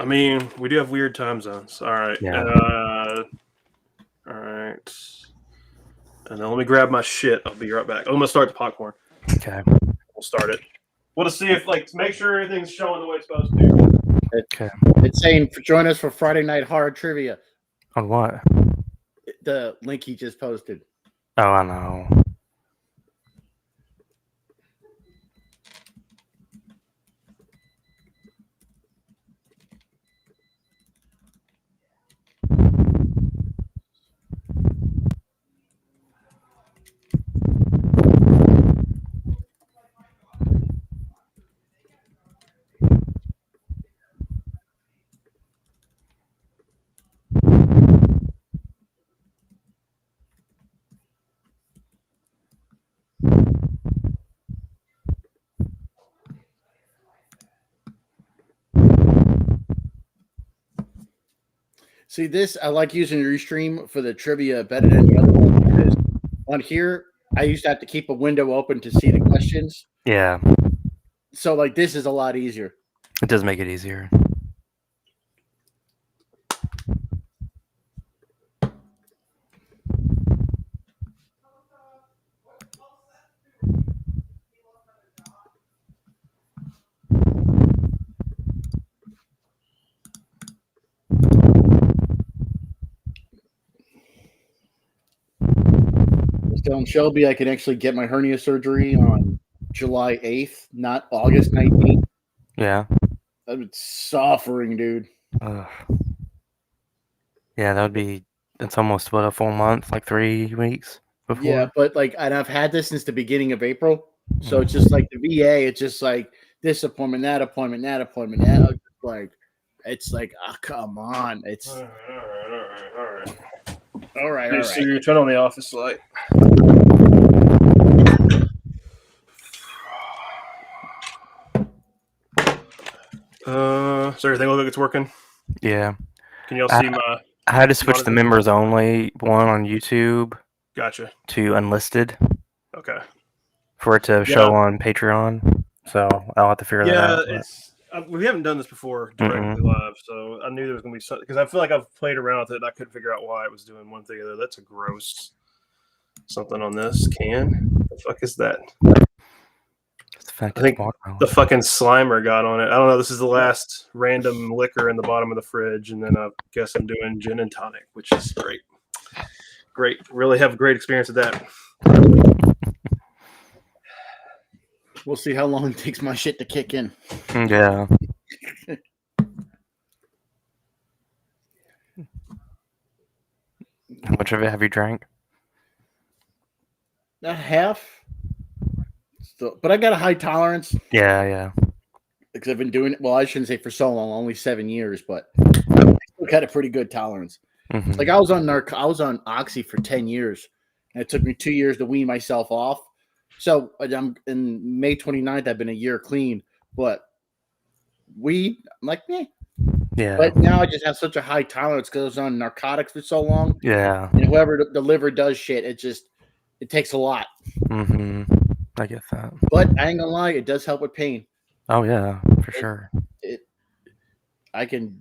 I mean, we do have weird time zones. All right. Yeah. All right. And then let me grab my shit. I'll be right back. I'm gonna start the popcorn. Okay. We'll start it. We'll just see if to make sure everything's showing the way it's supposed to. Okay. It's saying join us for Friday Night Horror Trivia. On what? The link he just posted. Oh, I know. See, this I like using Restream for the trivia better than the other one because on here I used to have to keep a window open to see the questions. Yeah. So like this is a lot easier. It does make it easier. I was telling Shelby I can actually get my hernia surgery on July 8th, not August 19th. Yeah. I'm suffering, dude. Yeah, that would be. It's almost what, a full month, like 3 weeks before. Yeah, but like, and I've had this since the beginning of April, so it's just like the VA. It's just like this appointment, that appointment, that appointment. That like, it's like, oh, come on, it's All right. all right. So you turn on the office light. So everything look like it's working? Yeah. Can y'all see my? I had to switch the members only one on YouTube. Gotcha. To unlisted. Okay. For it to show on Patreon, so I'll have to figure that out. Yeah, it's we haven't done this before directly live, so I knew there was gonna be something because I feel like I've played around with it and I couldn't figure out why it was doing one thing or the other. That's a gross something on this can. The fuck is that? I think the fucking Slimer got on it. I don't know. This is the last random liquor in the bottom of the fridge, and then I guess I'm doing gin and tonic, which is great. Great. Really have a great experience with that. We'll see how long it takes my shit to kick in. Yeah. How much of it have you drank? Half. Still, but I got a high tolerance. Yeah. Because I've been doing it. Well, I shouldn't say for so long, only 7 years, but I still got a pretty good tolerance. Mm-hmm. Like I was on Oxy for 10 years, and it took me 2 years to wean myself off. So I'm in May 29th. I've been a year clean, but weed, I'm like, eh. Yeah. But now I just have such a high tolerance because I was on narcotics for so long. Yeah. And whoever the liver does shit, it takes a lot. Mm-hmm. I get that. But I ain't gonna lie, it does help with pain. Oh yeah, for sure. I can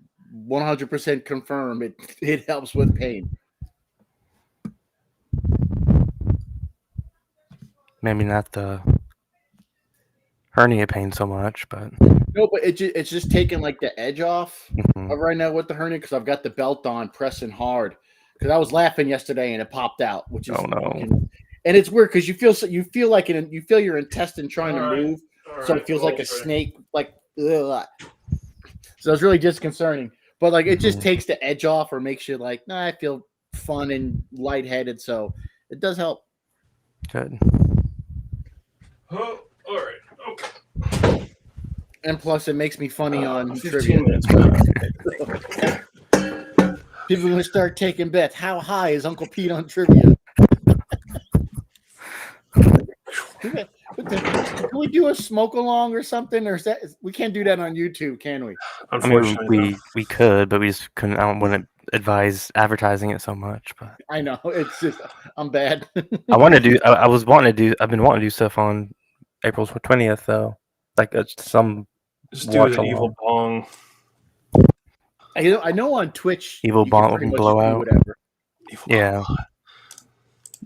100% confirm it helps with pain. Maybe not the hernia pain so much, but no, but it's just taking like the edge off of right now with the hernia because I've got the belt on, pressing hard. Because I was laughing yesterday and it popped out, which is and it's weird because you feel like you feel your intestine trying to move, so it feels like a snake, like ugh. So it's really disconcerting. But like it just takes the edge off or makes you like, nah, I feel fun and lightheaded, so it does help. Good. Oh, all right. Okay. And plus, it makes me funny on trivia. People will start taking bets. How high is Uncle Pete on trivia? Can we do a smoke along or something? Or is that we can't do that on YouTube, can we? Unfortunately, we could, but we just couldn't. I wouldn't advise advertising it so much. But I know it's just I'm bad. I want to do. I was wanting to do. I've been wanting to do stuff on April 20th though, like some just do an evil bong. I know on Twitch, Evil you can bong pretty much blowout. do whatever.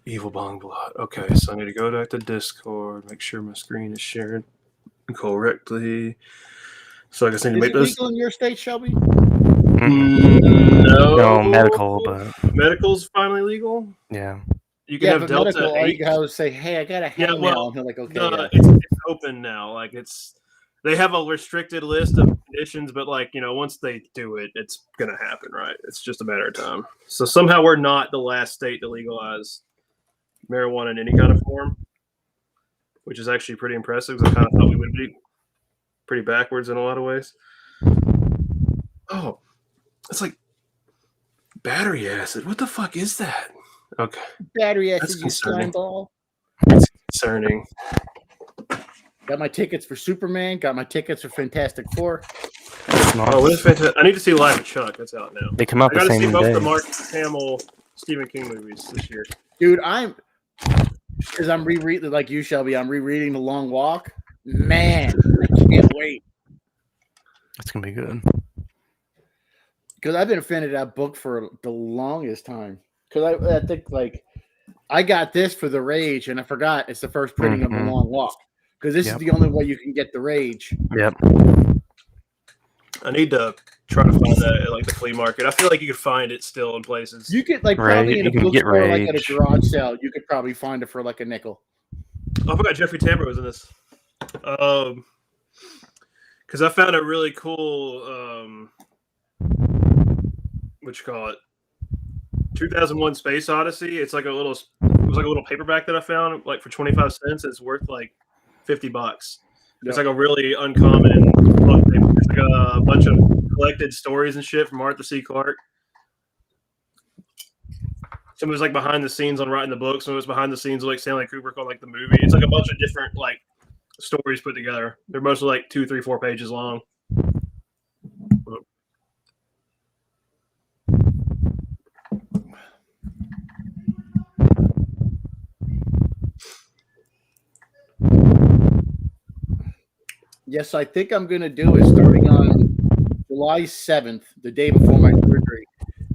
Evil bong blowout. Okay, so I need to go back to Discord, make sure my screen is shared correctly. So I guess I need to make Is it this legal in your state, Shelby? No, medical, but medical's finally legal. yeah. You can have Delta medical, 8. all you gotta say, hey, I got a hangnail. And they're like, okay. It's open now. Like they have a restricted list of conditions, but like, once they do it, it's gonna happen, right? It's just a matter of time. So somehow we're not the last state to legalize marijuana in any kind of form, which is actually pretty impressive because I kind of thought we would be pretty backwards in a lot of ways. Oh, it's like battery acid. What the fuck is that? Okay. Battery acid, you slime ball. That's concerning. Got my tickets for Superman. Got my tickets for Fantastic Four. Oh, what is fantastic? I need to see Live at Chuck. That's out now. They come out the same day. I got to see both the Mark Hamill, Stephen King movies this year. Dude, because I'm rereading, like you, Shelby, I'm rereading The Long Walk. Man, I can't wait. It's going to be good. Because I've been a fan of that book for the longest time. Because I think, like, I got this for The Rage, and I forgot it's the first printing of The Long Walk. Because this is the only way you can get The Rage. Yep. I need to try to find that at, like, the flea market. I feel like you could find it still in places. You could, like, probably in a bookstore, like, at a garage sale, you could probably find it for, like, a nickel. Oh, I forgot Jeffrey Tambor was in this. Because I found a really cool, what you call it, 2001 Space Odyssey. It was like a little paperback that I found, like, for 25 cents. It's worth like $50. It's like a really uncommon book. It's like a bunch of collected stories and shit from Arthur C. Clarke. Some of it was like behind the scenes on writing the book. Some of it was behind the scenes of like Stanley Kubrick on like the movie. It's like a bunch of different like stories put together. They're mostly like 2, 3, 4 pages long. Yes, I think I'm going to do is starting on July 7th, the day before my surgery,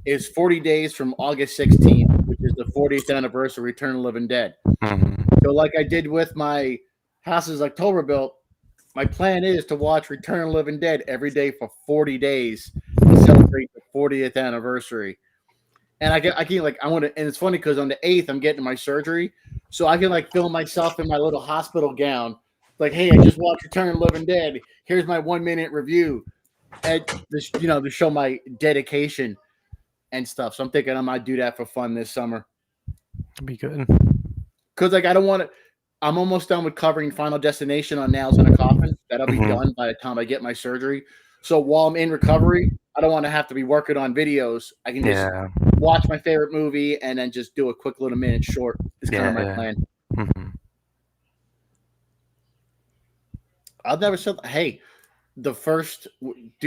is 40 days from August 16th, which is the 40th anniversary of Return of the Living Dead. So like I did with my Houses October Built, my plan is to watch Return of the Living Dead every day for 40 days to celebrate the 40th anniversary. And I can like, I want to, and it's funny because on the 8th, I'm getting my surgery. So I can like film myself in my little hospital gown. Like, hey, I just watched Return of the Living Dead. Here's my 1-minute review. And this, to show my dedication and stuff. So I'm thinking I might do that for fun this summer. That'd be good. Because like I don't want to. I'm almost done with covering Final Destination on Nails in a Coffin. That'll be done by the time I get my surgery. So while I'm in recovery, I don't want to have to be working on videos. I can just watch my favorite movie and then just do a quick little minute short. Is kind of my plan. I've never said, hey,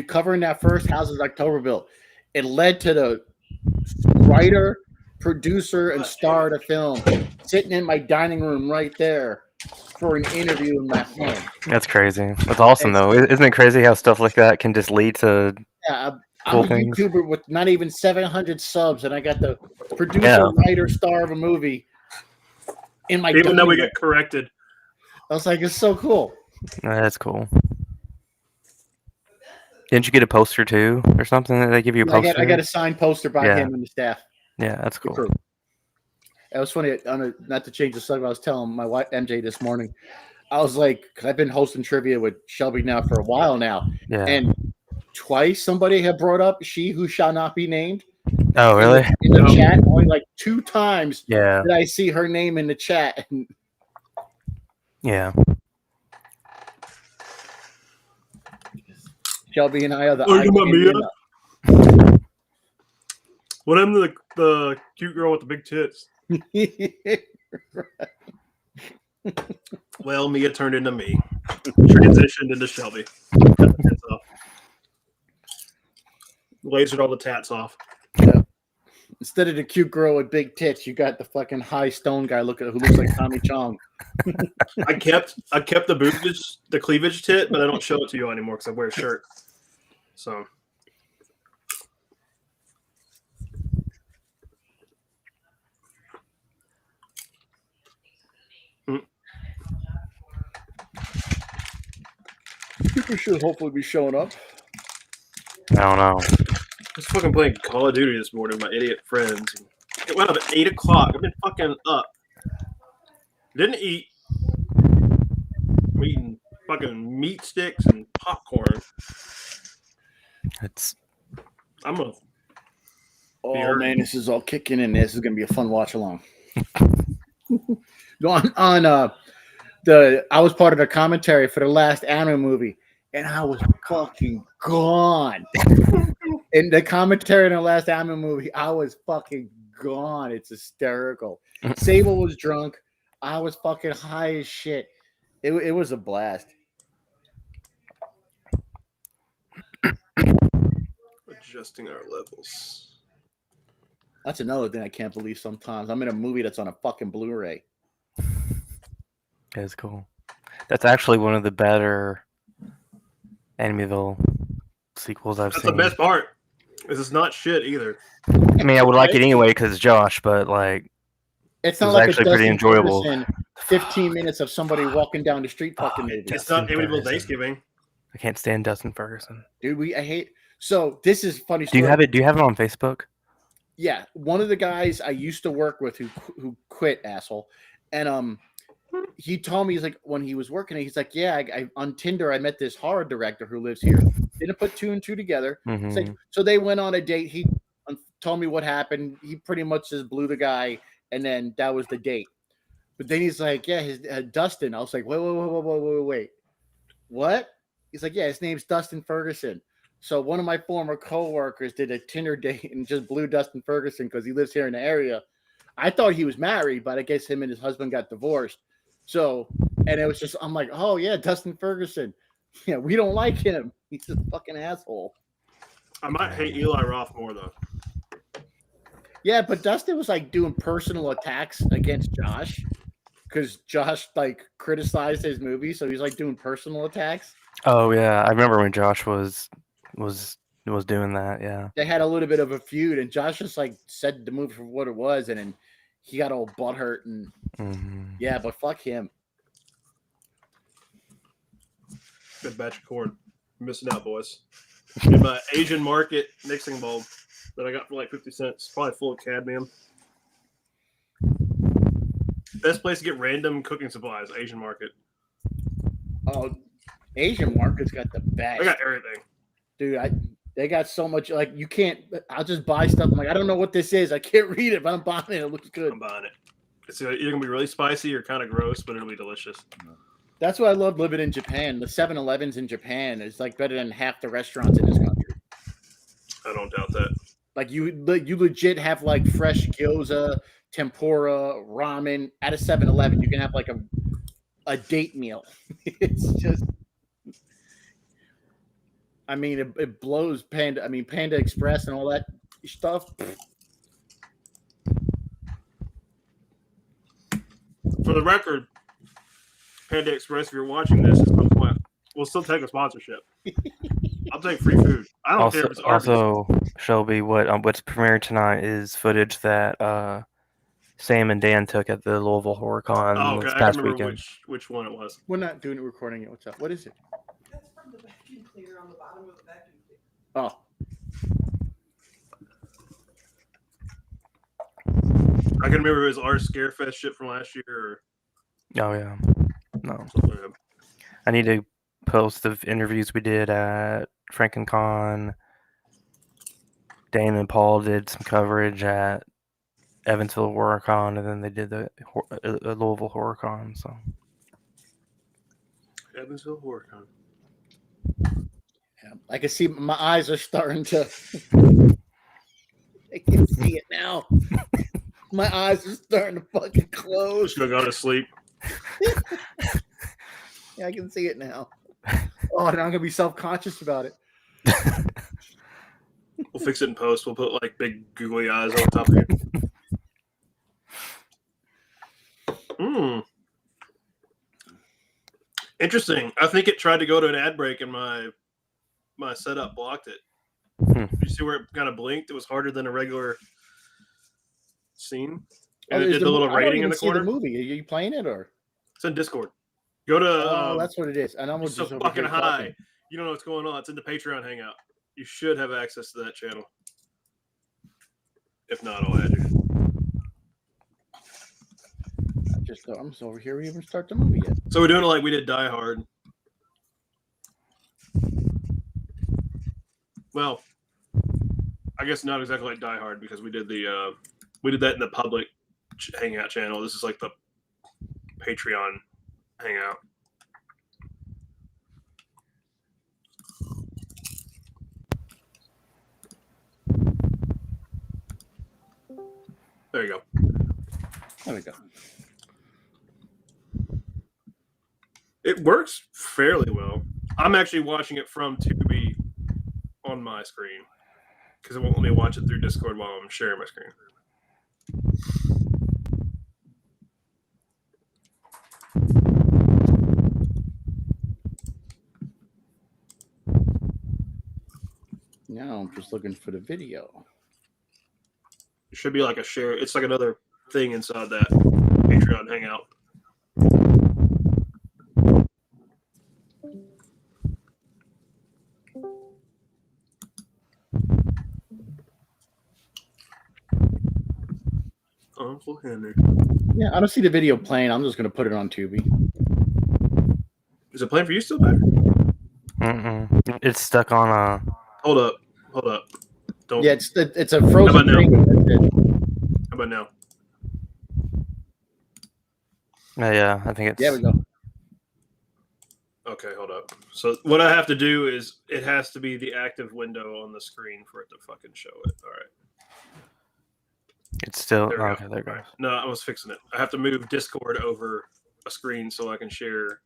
covering that first Houses October Built, it led to the writer, producer, and star of the film sitting in my dining room right there for an interview in my home. That's crazy. That's awesome, though. Isn't it crazy how stuff like that can just lead to I'm a YouTuber with not even 700 subs, and I got the producer, writer, star of a movie in my even though we get corrected. I was like, it's so cool. That's cool. Didn't you get a poster too, or something? That they give you a poster? I got a signed poster by him and the staff. Yeah, that's cool. It was funny. Not to change the subject, I was telling my wife MJ this morning. I was like, because I've been hosting trivia with Shelby now for a while now, and twice somebody had brought up "She Who Shall Not Be Named." Oh, really? In the chat, only like 2 times did I see her name in the chat. Yeah. Shelby and I are the. What happened to the cute girl with the big tits? Well, Mia turned into me. Transitioned into Shelby. Lasered all the tats off. Yeah. Instead of the cute girl with big tits, you got the fucking high stone guy who looks like Tommy Chong. I kept the cleavage tit, but I don't show it to you anymore because I wear a shirt. So People should hopefully be showing up. I don't know. I was fucking playing Call of Duty this morning with my idiot friends. It went up at 8 o'clock. I've been fucking up. Didn't eat. I'm eating fucking meat sticks and popcorn. I'm a. Oh man, this is all kicking in. This is gonna be a fun watch along. I was part of the commentary for the last anime movie, and I was fucking gone. In the commentary in the last anime movie, I was fucking gone. It's hysterical. Sable was drunk. I was fucking high as shit. It was a blast. Adjusting our levels. That's another thing I can't believe sometimes. I'm in a movie that's on a fucking Blu-ray. That's cool. That's actually one of the better Animeville sequels I've seen. That's the best part. This is not shit either. I mean, I would like it anyway because it's Josh, but like, it's not like actually pretty enjoyable. 15 minutes of somebody walking down the street fucking movie. It's not Amityville Thanksgiving. I can't stand Dustin Ferguson. Dude, I hate. So this is funny. Do you have it? Do you have it on Facebook? Yeah, one of the guys I used to work with who quit, asshole, and he told me, he's like, when he was working, he's like, yeah, I on Tinder I met this horror director who lives here. Didn't put two and two together. Mm-hmm. Like, so they went on a date. He told me what happened. He pretty much just blew the guy, and then that was the date. But then he's like, yeah, his Dustin. I was like, wait, what? He's like, yeah, his name's Dustin Ferguson. So one of my former coworkers did a Tinder date and just blew Dustin Ferguson because he lives here in the area. I thought he was married, but I guess him and his husband got divorced. So, and it was just, I'm like, oh yeah, Dustin Ferguson. Yeah, we don't like him. He's a fucking asshole. I might hate Eli Roth more though. Yeah, but Dustin was like doing personal attacks against Josh because Josh like criticized his movie, so he's like doing personal attacks. Oh yeah, I remember when Josh was doing that. Yeah, they had a little bit of a feud, and Josh just like said the movie for what it was, and then he got all butthurt and yeah, but fuck him. Good batch of corn. I'm missing out, boys. In my Asian market mixing bowl that I got for like 50 cents, probably full of cadmium. Best place to get random cooking supplies, Asian market. Oh, Asian market's got the best. I got everything. Dude, they got so much, like, you can't, I'll just buy stuff. I'm like, I don't know what this is. I can't read it, but I'm buying it. It looks good. I'm buying it. It's either going to be really spicy or kind of gross, but it'll be delicious. That's why I love living in Japan. The 7-Elevens in Japan is like better than half the restaurants in this country. I don't doubt that. Like you legit have like fresh gyoza, tempura, ramen at a 7-Eleven. You can have like a date meal. It's just, I mean, it blows Panda. I mean, Panda Express and all that stuff. For the record, Panda Express, if you're watching this, at some point, we'll still take a sponsorship. I'll take free food. I don't care if it's Arby's. Also, Shelby, what's premiered tonight is footage that Sam and Dan took at the Louisville HorrorCon this past weekend. Which one it was. We're not doing it, recording it. What's up? What is it? That's from the vacuum cleaner on the bottom of the vacuum cleaner. Oh. I can remember it was our Scarefest shit from last year. Oh, yeah. No. I need to post the interviews we did at FrankenCon. Dane and Paul did some coverage at Evansville HorrorCon, and then they did the Louisville HorrorCon. So Evansville HorrorCon. Yeah, I can see my eyes are starting to. I can see it now. My eyes are starting to fucking close. Should have gone to sleep. Yeah, I can see it now. Oh, now I'm gonna be self-conscious about it. We'll fix it in post. We'll put like big googly eyes on top of it. Interesting. I think it tried to go to an ad break and my setup blocked it. Did you see where it kind of blinked? It was harder than a regular scene. And it did the little rating in the corner. The movie. Are you playing it or? It's in Discord. Go to. That's what it is. And I'm it's so fucking high. You don't know what's going on. It's in the Patreon hangout. You should have access to that channel. If not, I'll add you. I'm just over here. We even start the movie yet. So we're doing it like we did Die Hard. Well, I guess not exactly like Die Hard because we did that in the public hangout channel. This is like the Patreon hangout. There you go. There we go. It works fairly well. I'm actually watching it from Tubi on my screen because it won't let me watch it through Discord while I'm sharing my screen. Now I'm just looking for the video. It should be like a share. It's like another thing inside that Patreon hangout. Uncle Henry. Yeah, I don't see the video playing. I'm just going to put it on Tubi. Is it playing for you still, Better? It's stuck on a. Hold up. Don't. Yeah, it's a frozen thing. How about now? Yeah, I think it's. There we go. Okay, hold up. So what I have to do is it has to be the active window on the screen for it to fucking show it. All right. It's still There okay. There it goes. Right. No, I was fixing it. I have to move Discord over a screen so I can share.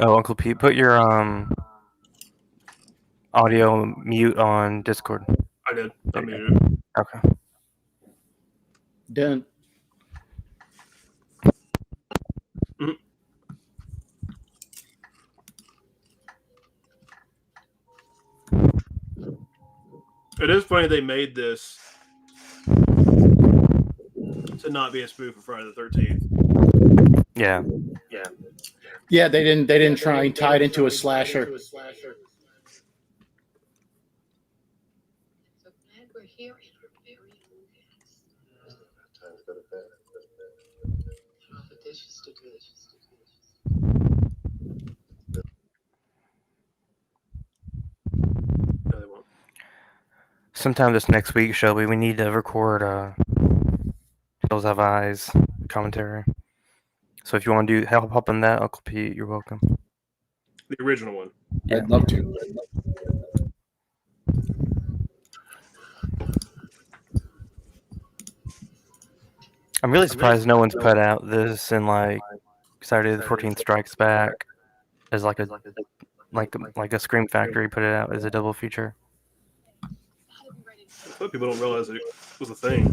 Oh, Uncle Pete, put your audio mute on Discord. I did. I muted it. Okay. Done. Mm-hmm. It is funny they made this to not be a spoof of Friday the 13th. Yeah. Yeah, they didn't try and tie it into a slasher. So glad we're here in our very own house. Time to go to bed. All the dishes to do. No, they won't. Sometime this next week, Shelby, we need to record Hills Have Eyes commentary. So if you want to help in that, Uncle Pete, you're welcome. The original one. Yeah. I'd love to. I'm really surprised no one's put out this in like Saturday the 14th Strikes Back as like a Scream Factory put it out as a double feature. I thought people don't realize it was a thing.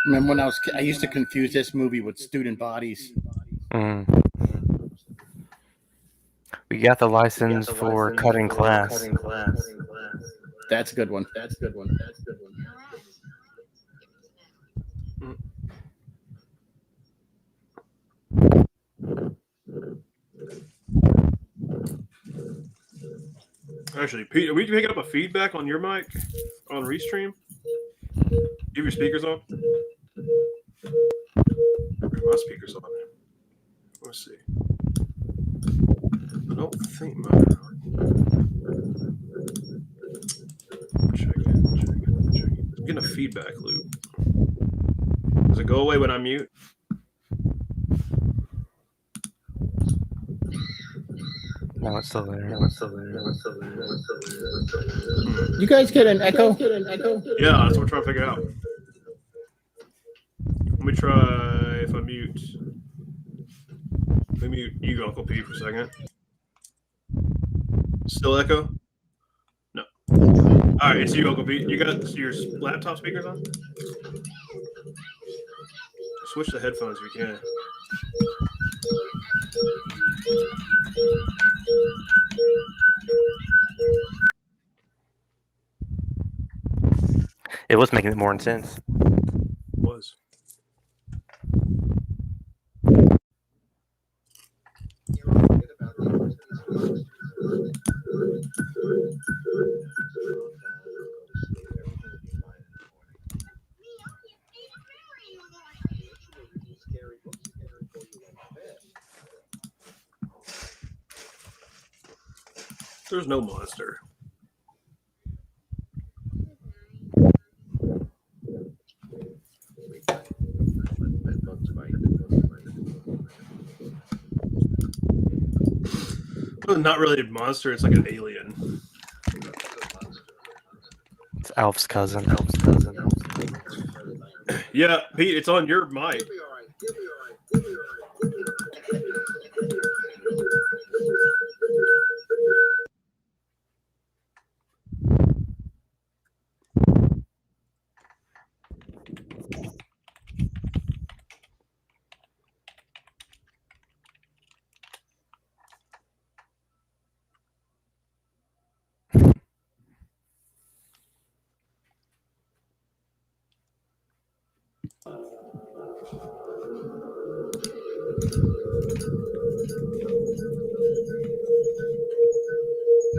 Remember when I used to confuse this movie with Student Bodies. We got the license for cutting class. That's a good one. Actually, Pete, are we picking up a feedback on your mic on Restream? You have your speakers on? My speakers on. Let's see. I don't think mine are. Check it. I'm getting a feedback loop. Does it go away when I mute? No, it's still there. You guys get an echo? Yeah, that's what we're trying to figure out. Let me try if I mute. Let me mute you, Uncle P, for a second. Still echo? No. All right, it's you, Uncle P. You got your laptop speakers on? Switch the headphones if you can. It was making it more intense. It was. There's no monster. Well, not really a monster. It's like an alien. It's Alf's cousin. Yeah, Pete, it's on your mic.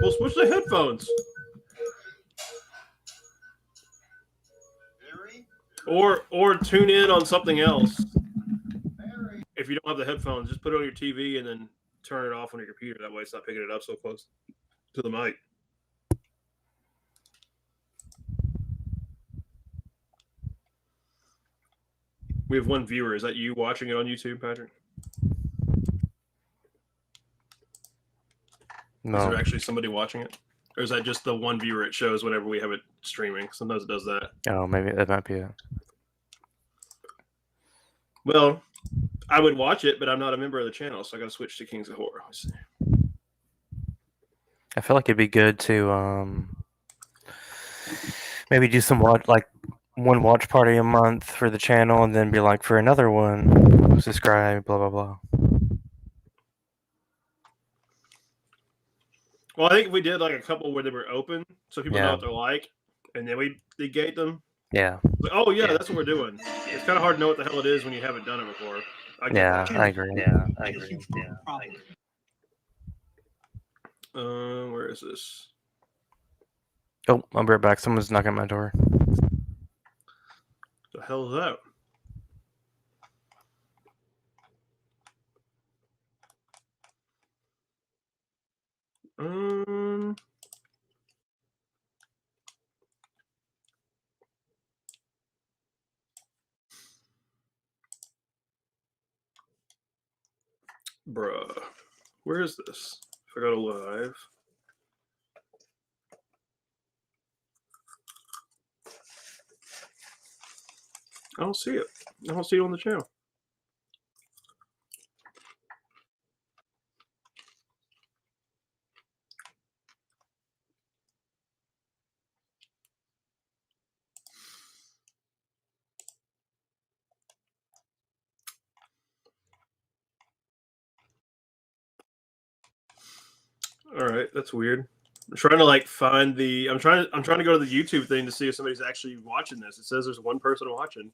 Well, switch the headphones. Or tune in on something else. If you don't have the headphones, just put it on your TV and then turn it off on your computer. That way it's not picking it up so close to the mic. We have one viewer. Is that you watching it on YouTube, Patrick? No. Is there actually somebody watching it? Or is that just the one viewer it shows whenever we have it streaming? Sometimes it does that. Oh, maybe that might be it. Well, I would watch it, but I'm not a member of the channel, so I got to switch to Kings of Horror. Let's see. I feel like it'd be good to maybe do some one watch party a month for the channel, and then be like, for another one, subscribe, blah blah blah. Well, I think if we did like a couple where they were open, so people know what they're like, and then we negate them. Yeah. Like, oh yeah, that's what we're doing. It's kind of hard to know what the hell it is when you haven't done it before. I agree. Where is this? Oh, I'll be right back. Someone's knocking at my door. The hell is that? Bruh. Where is this? If I go to live. I don't see it. I don't see it on the channel. All right, that's weird. I'm trying to find the. I'm trying to go to the YouTube thing to see if somebody's actually watching this. It says there's one person watching.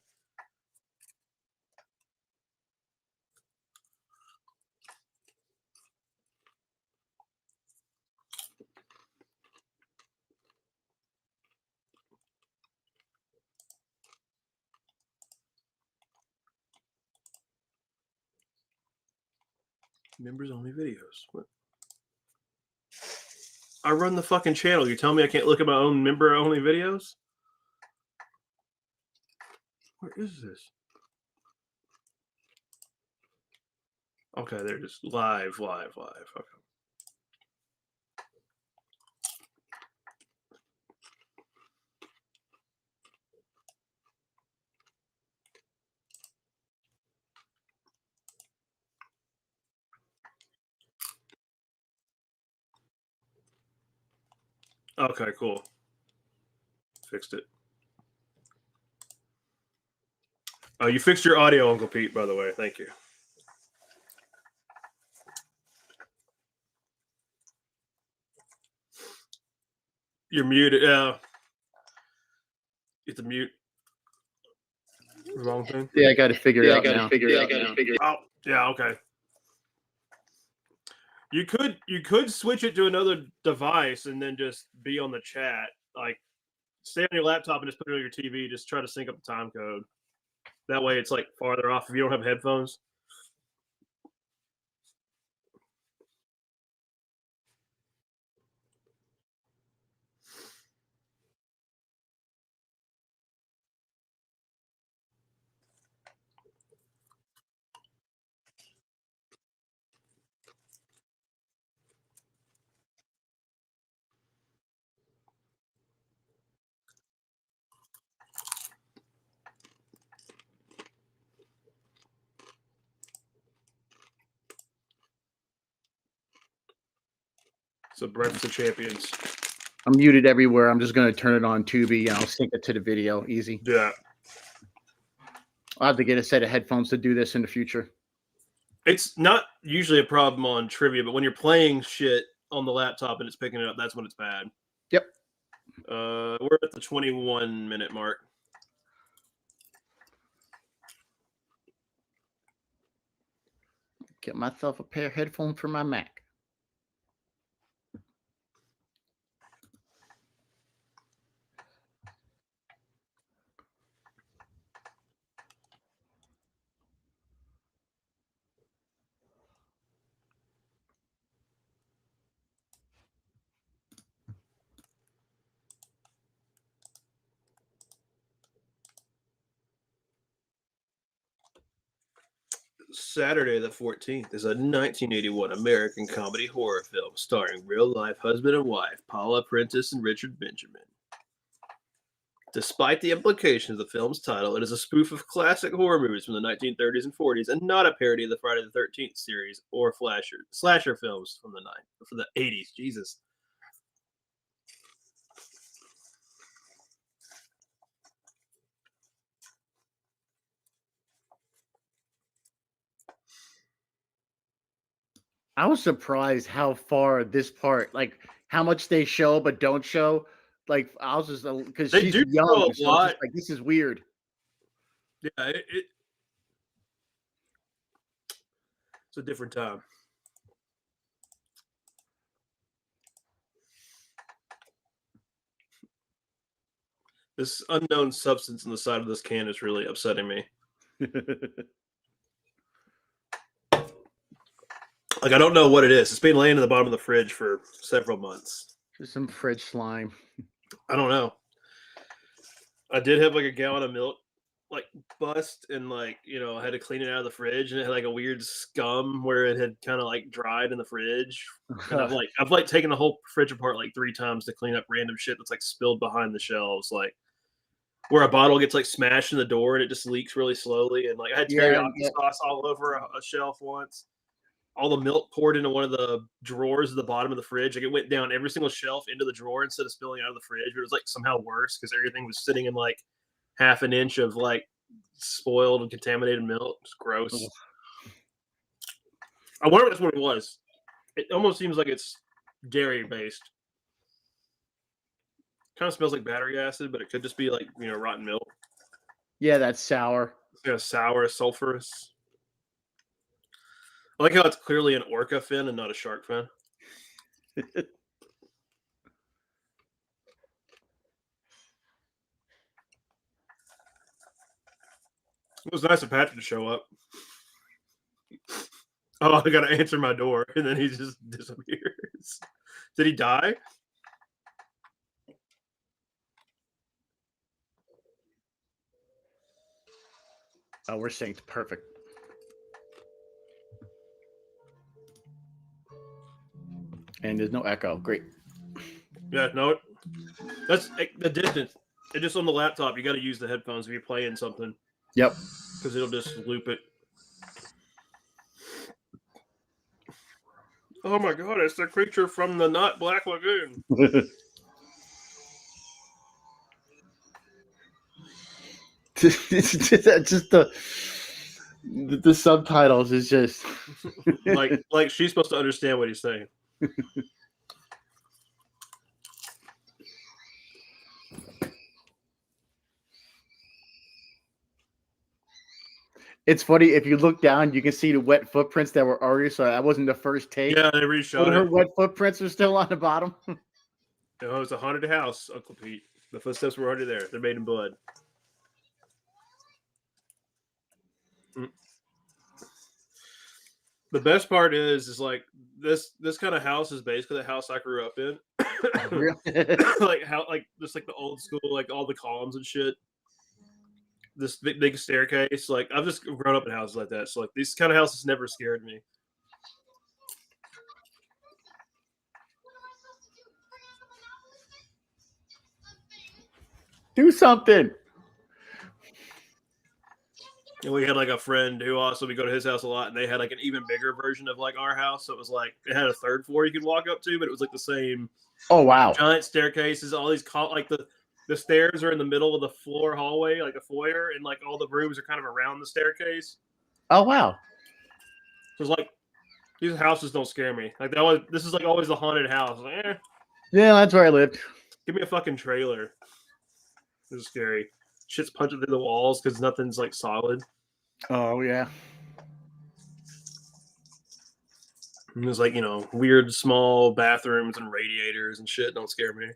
Members only videos. What? I run the fucking channel. You tell me I can't look at my own member only videos? Where is this? Okay, they're just live. Okay. Okay, cool. Fixed it. Oh, you fixed your audio, Uncle Pete, by the way. Thank you. You're muted. You have to mute. Wrong thing? Yeah, I got to figure it out now. Oh, yeah, okay. You could switch it to another device and then just be on the chat. Like, stay on your laptop and just put it on your TV. Just try to sync up the time code. That way it's like farther off if you don't have headphones. So Breakfast of Champions. I'm muted everywhere. I'm just going to turn it on Tubi and I'll sync it to the video. Easy. Yeah. I'll have to get a set of headphones to do this in the future. It's not usually a problem on trivia, but when you're playing shit on the laptop and it's picking it up, that's when it's bad. Yep. We're at the 21-minute mark. Get myself a pair of headphones for my Mac. Saturday the 14th is a 1981 American comedy horror film starring real-life husband and wife Paula Prentice and Richard Benjamin. Despite the implications of the film's title, it is a spoof of classic horror movies from the 1930s and 40s and not a parody of the Friday the 13th series or slasher films from the 80s. Jesus. I was surprised how far this part, like how much they show but don't show. Like I was just because she's young, so I'm just like this is weird. Yeah, it's a different time. This unknown substance on the side of this can is really upsetting me. Like, I don't know what it is. It's been laying in the bottom of the fridge for several months. Just some fridge slime. I don't know. I did have like a gallon of milk like bust and like, I had to clean it out of the fridge and it had like a weird scum where it had kind of like dried in the fridge. And I've taken the whole fridge apart like 3 times to clean up random shit that's like spilled behind the shelves, like where a bottle gets like smashed in the door and it just leaks really slowly. And like I had teriyaki sauce all over a shelf once. All the milk poured into one of the drawers at the bottom of the fridge. Like it went down every single shelf into the drawer instead of spilling out of the fridge. But it was like somehow worse because everything was sitting in like half an inch of like spoiled and contaminated milk. It's gross. Oh. I wonder if that's what it was. It almost seems like it's dairy based. Kind of smells like battery acid, but it could just be like, rotten milk. Yeah, that's sour. Yeah, sour, sulfurous. I like how it's clearly an orca fin and not a shark fin. It was nice of Patrick to show up. Oh, I gotta answer my door, and then he just disappears. Did he die? Oh, we're synced. Perfect. And there's no echo. Great. Yeah, no, that's the distance. It's just on the laptop. You got to use the headphones if you're playing something. Yep. Because it'll just loop it. Oh my god, it's the creature from the Not Black Lagoon. just the subtitles is just like she's supposed to understand what he's saying. It's funny if you look down, you can see the wet footprints that were already. So that wasn't the first take. Yeah, they reshot But her it. wet footprints are still on the bottom. No, it's a haunted house, Uncle Pete. The footsteps were already there. They're made in blood. The best part is like this kind of house is basically the house I grew up in. Like how just like the old school, like all the columns and shit. This big staircase. Like I've just grown up in houses like that. So like these kind of houses never scared me. Do something. And we had like a friend who also we go to his house a lot, and they had like an even bigger version of like our house. So it was like it had a third floor you could walk up to, but it was like the same. Oh wow! Giant staircases, all these like the stairs are in the middle of the floor hallway, like a foyer, and like all the rooms are kind of around the staircase. Oh wow! So it's like these houses don't scare me. Like this is like always the haunted house. Like, yeah, that's where I lived. Give me a fucking trailer. This is scary. Shit's punching through the walls because nothing's like solid. Oh yeah. And there's like weird small bathrooms and radiators and shit. Don't scare me.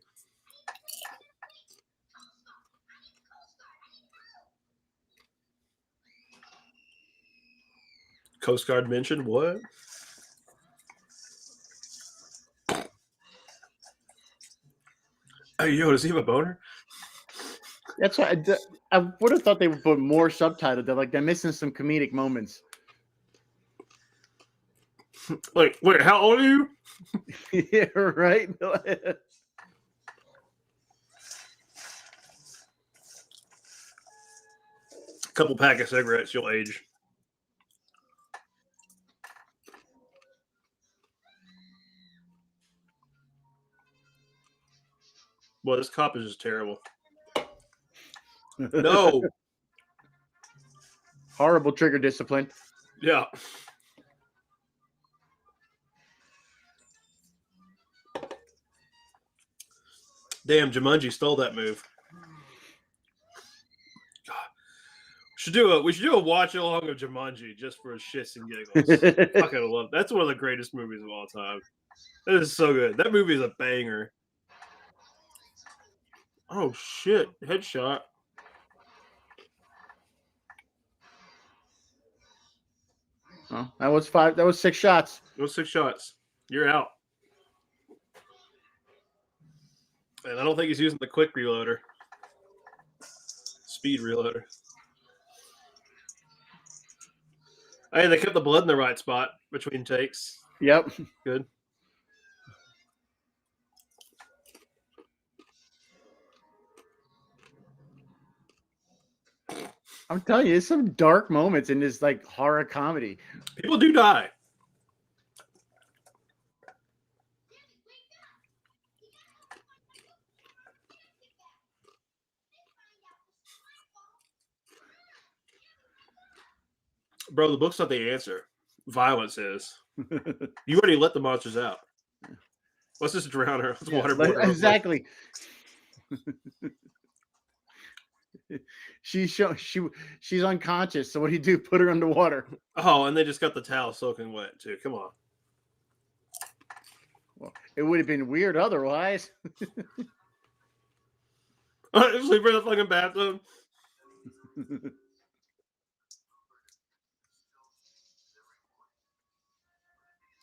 Coast Guard mentioned what? Hey, yo, does he have a boner? That's why I would have thought they would put more subtitles. They're missing some comedic moments. Like, wait, how old are you? Yeah, right. Couple pack of cigarettes, you'll age. Boy, this cop is just terrible. No. Horrible trigger discipline. Yeah. Damn, Jumanji stole that move. God. We should do a watch along of Jumanji just for shits and giggles. Fucking love. That's one of the greatest movies of all time. That is so good. That movie is a banger. Oh shit! Headshot. Oh, that was 5. That was 6 shots. It was 6 shots. You're out. And I don't think he's using the quick reloader. Speed reloader. Hey, they kept the blood in the right spot between takes. Yep. Good. I'm telling you, there's some dark moments in this like horror comedy. People do die. Bro, the book's not the answer. Violence is. You already let the monsters out. Let's just drown her. Let's waterboard her. Exactly. She's unconscious. So what do you do? Put her underwater. Oh, and they just got the towel soaking wet too. Come on. Well, it would have been weird otherwise. Sleep in the fucking bathroom.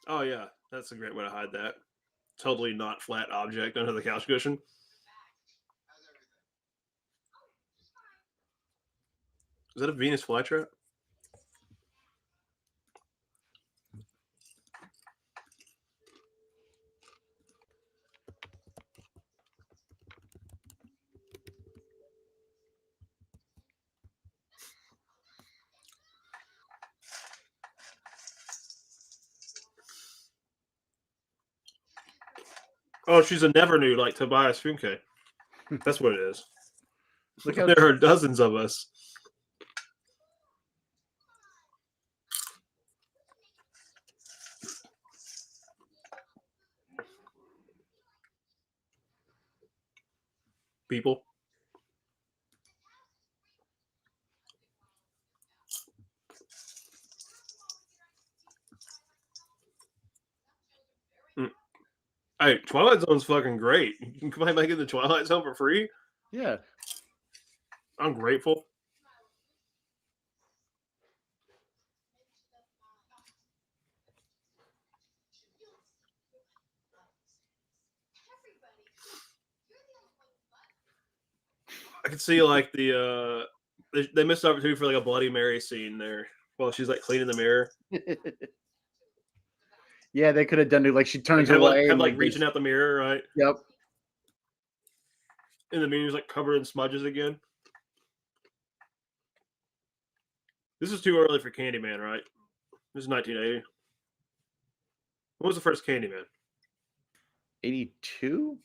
Oh yeah, that's a great way to hide that. Totally not flat object under the couch cushion. Is that a Venus flytrap? Oh, she's a never knew like Tobias Funke. That's what it is. Look how there are dozens of us. people. Hey, Twilight Zone's fucking great. You can come back in the Twilight Zone for free. Yeah. I'm grateful. I could see like they missed the opportunity for like a Bloody Mary scene there while she's like cleaning the mirror. Yeah, they could have done it like she turns like, away have and like reaching out the mirror, right? Yep. And the mirror's like covered in smudges again. This is too early for Candyman, right? This is 1980. What was the first Candyman? 82?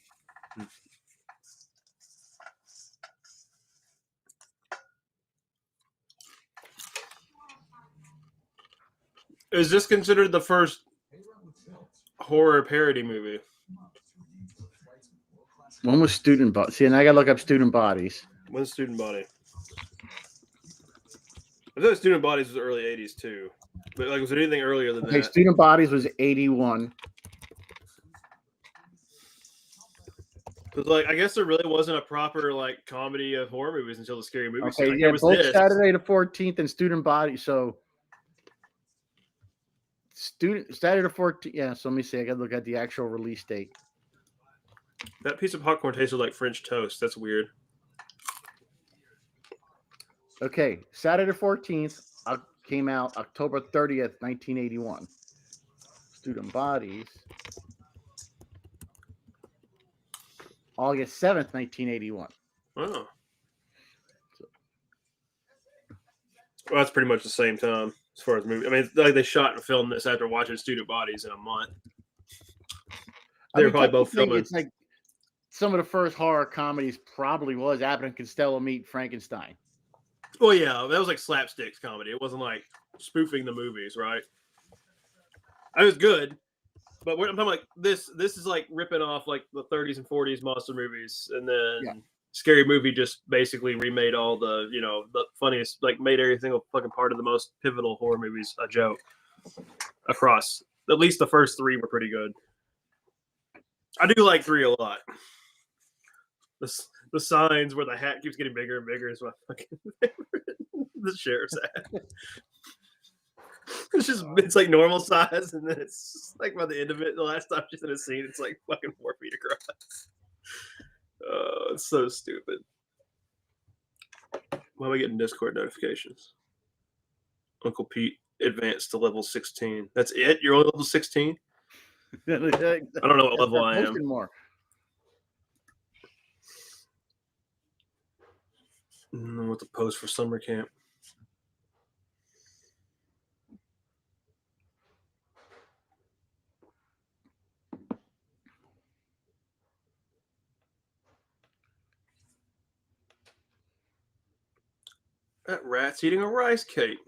Is this considered the first horror parody movie? When was Student Body? See, and I gotta look up Student Bodies. When's Student Body? I thought Student Bodies was early 80s too. But like, was there anything earlier than that? Student Bodies was 81. Because like, I guess there really wasn't a proper like comedy of horror movies until the Scary Movie. Okay, Like, yeah, there was both this. Saturday the 14th and Student Bodies. So Saturday the 14th. Yeah, so let me see. I gotta look at the actual release date. That piece of popcorn tasted like French toast. That's weird. Okay, Saturday the 14th came out October 30th, 1981. Student Bodies. August 7th, 1981. Oh. Well, that's pretty much the same time as far as movie. I mean, like they shot and filmed this after watching Student Bodies in a month. They were probably both filming. It's like some of the first horror comedies probably was Abbott and Costello Meet Frankenstein. Well, yeah, that was like slapsticks comedy. It wasn't like spoofing the movies, right? It was good, but I'm talking like this. This is like ripping off like the 30s and 40s monster movies, and then Scary Movie just basically remade all the the funniest, like made every single fucking part of the most pivotal horror movies a joke across. At least the first three were pretty good. I do like 3 a lot. The signs where the hat keeps getting bigger and bigger is my fucking favorite. The sheriff's hat. It's like normal size, and then it's like by the end of it, the last time she's in a scene, it's like fucking 4 feet across. Oh, it's so stupid. Why am I getting Discord notifications? Uncle Pete advanced to level 16. That's it? You're only level 16? I don't know what level I am. More. What to post for summer camp? That rat's eating a rice cake.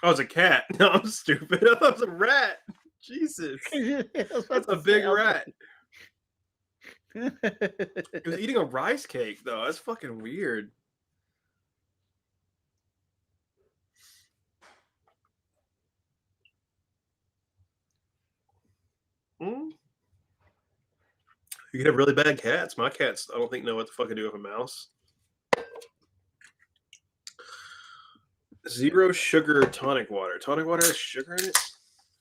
Oh, it's a cat. No, I'm stupid. I thought it was a rat. Jesus. That's a big rat. It was eating a rice cake, though. That's fucking weird. You can have really bad cats. My cats, I don't think, know what the fuck to do with a mouse. 0 sugar tonic water. Tonic water has sugar in it?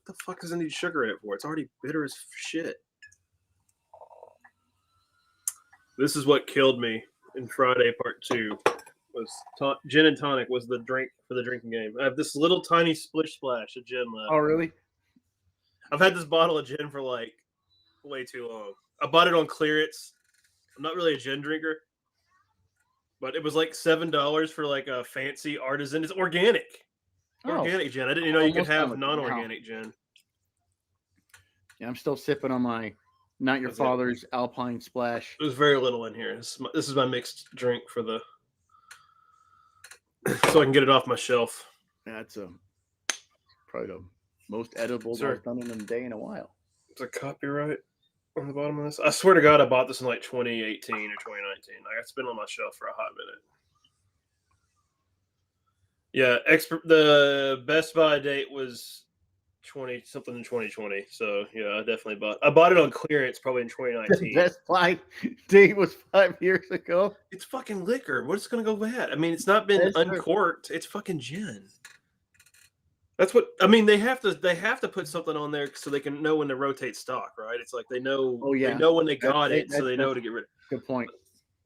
What the fuck does it need sugar in it for? It's already bitter as shit. This is what killed me in Friday Part 2. Was gin and tonic was the drink for the drinking game. I have this little tiny splish splash of gin left. Oh, really? I've had this bottle of gin for like way too long. I bought it on clearance. I'm not really a gin drinker, but it was like $7 for like a fancy artisan. It's organic. Organic gin. I didn't know you could have non-organic gin. Yeah, I'm still sipping on my Not Your Father's Alpine Splash. There's very little in here. This is my mixed drink for the so I can get it off my shelf. That's probably Most edibles Sir. I've done in a day in a while. It's a copyright on the bottom of this. I swear to God, I bought this in like 2018 or 2019. It's been on my shelf for a hot minute. Yeah, the Best Buy date was 20 something in 2020. So yeah, I definitely bought. I bought it on clearance probably in 2019. The Best Buy date was 5 years ago. It's fucking liquor. What's gonna go bad? I mean, it's not been uncorked. It's fucking gin. That's what I mean. They have to put something on there so they can know when to rotate stock, right? It's like they know. Oh, yeah. They know when they got it, so they know to get rid of. Good point.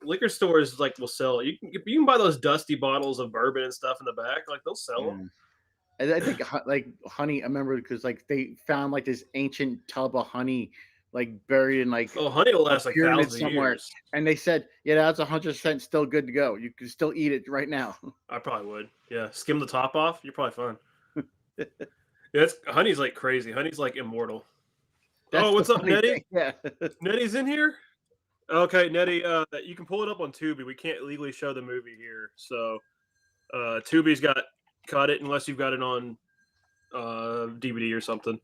Liquor stores like will sell. You can buy those dusty bottles of bourbon and stuff in the back. Like they'll sell them. I think like honey. I remember because like they found like this ancient tub of honey like buried in like honey will last like thousands of years. And they said, yeah, that's 100% still good to go. You can still eat it right now. I probably would. Yeah, skim the top off. You're probably fine. Yeah, honey's like crazy. Honey's like immortal. What's up, Nettie? Yeah, Nettie's in here. Okay, Nettie, you can pull it up on Tubi. We can't legally show the movie here, so Tubi's got it unless you've got it on DVD or something.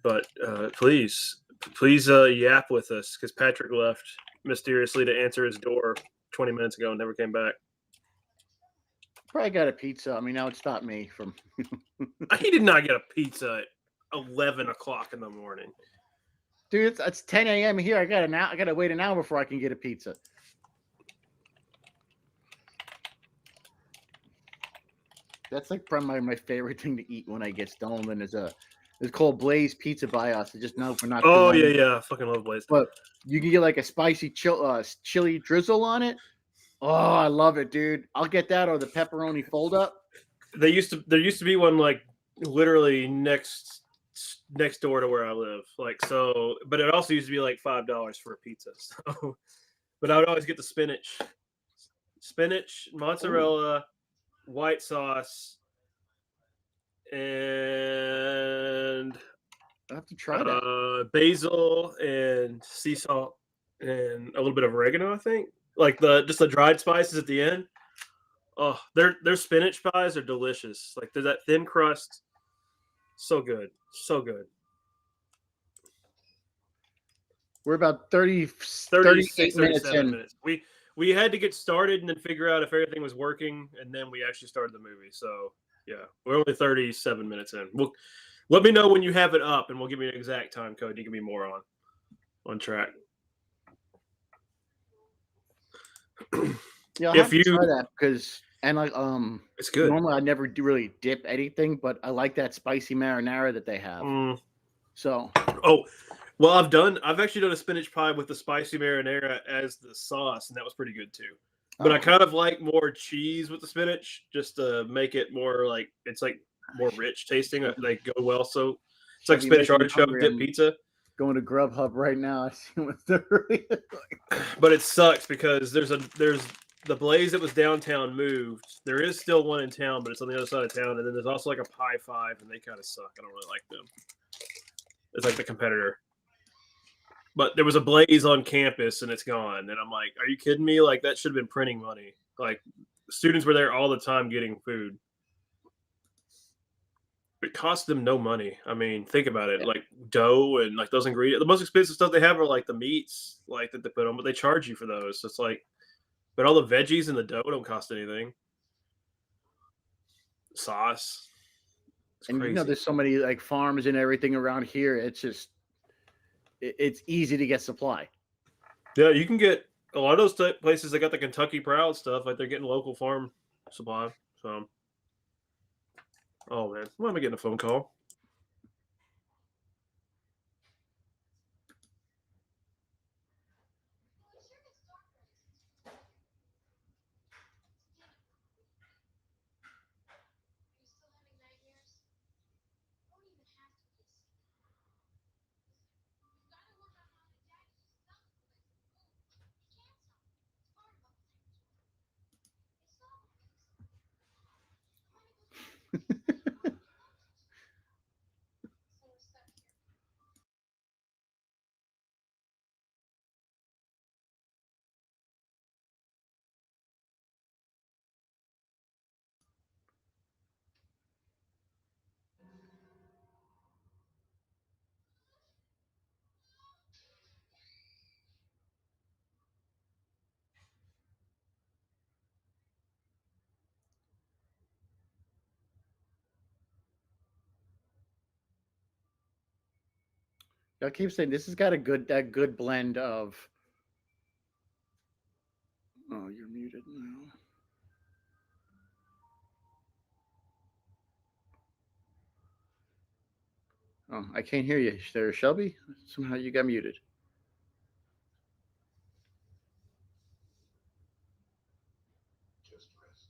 But please yap with us because Patrick left mysteriously to answer his door 20 minutes ago and never came back. Probably got a pizza. I mean, that would stop me from. He did not get a pizza at 11 o'clock in the morning. Dude, it's 10 a.m. here. I gotta wait an hour before I can get a pizza. That's like probably my favorite thing to eat when I get stoned. And it's called Blaze Pizza by us. I just know we're not. Oh yeah. I fucking love Blaze. But you can get like a spicy chili drizzle on it. Oh, I love it, dude. I'll get that or the pepperoni fold up. There used to be one like literally next door to where I live. Like so, but it also used to be like $5 for a pizza. So, but I would always get the spinach, mozzarella, white sauce, and I have to try that. Basil and sea salt and a little bit of oregano, I think. Like just the dried spices at the end. Oh, their spinach pies are delicious. Like there's that thin crust. So good. So good. We're about 36, 38 minutes in. Minutes. We had to get started and then figure out if everything was working, and then we actually started the movie. So yeah, we're only 37 minutes in. Let me know when you have it up, and we'll give you an exact time code. You can be more on track. Yeah, I'll have to try that because it's good. Normally I never do really dip anything, but I like that spicy marinara that they have. So well, I've actually done a spinach pie with the spicy marinara as the sauce, and that was pretty good too. But I kind of like more cheese with the spinach just to make it more like it's like more rich tasting. They go well. So it's like spinach artichoke dip pizza. Going to Grubhub right now. I see what they're really like. But it sucks because there's the Blaze that was downtown moved. There is still one in town, but it's on the other side of town. And then there's also like a Pie 5, and they kind of suck. I don't really like them. It's like the competitor. But there was a Blaze on campus, and it's gone. And I'm like, are you kidding me? Like, that should have been printing money. Like, students were there all the time getting food. It cost them no money. I mean, think about it. Yeah. Like dough and like those ingredients. The most expensive stuff they have are like the meats, like that they put on, but they charge you for those. So it's like, but all the veggies and the dough don't cost anything. Sauce. It's and crazy. There's so many like farms and everything around here. It's just, it's easy to get supply. Yeah, you can get a lot of those places that got the Kentucky Proud stuff. Like they're getting local farm supply. So. Oh, man. Why am I getting a phone call? I keep saying this has got a good blend of. Oh, you're muted now. Oh, I can't hear you, there, Shelby. Somehow you got muted. Just rest.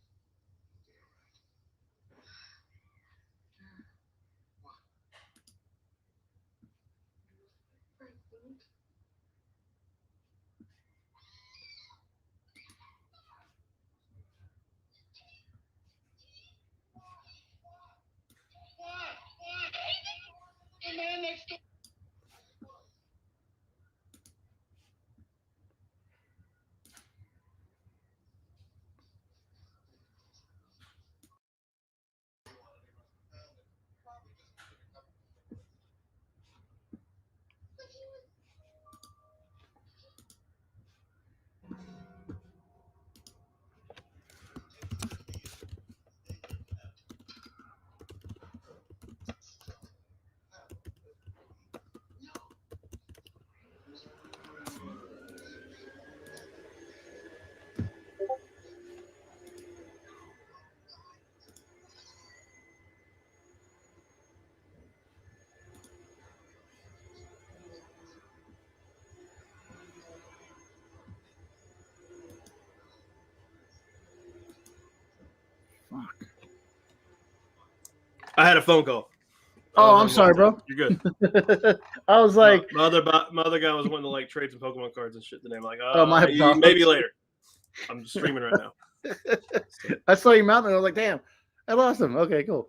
Fuck. I had a phone call. Oh, I'm sorry, bro. You're good. I was like, my other guy was wanting to like trade some Pokemon cards and shit today. I'm like, my maybe later. I'm streaming right now. I saw you mounting. I was like, damn, I lost him. Okay, cool.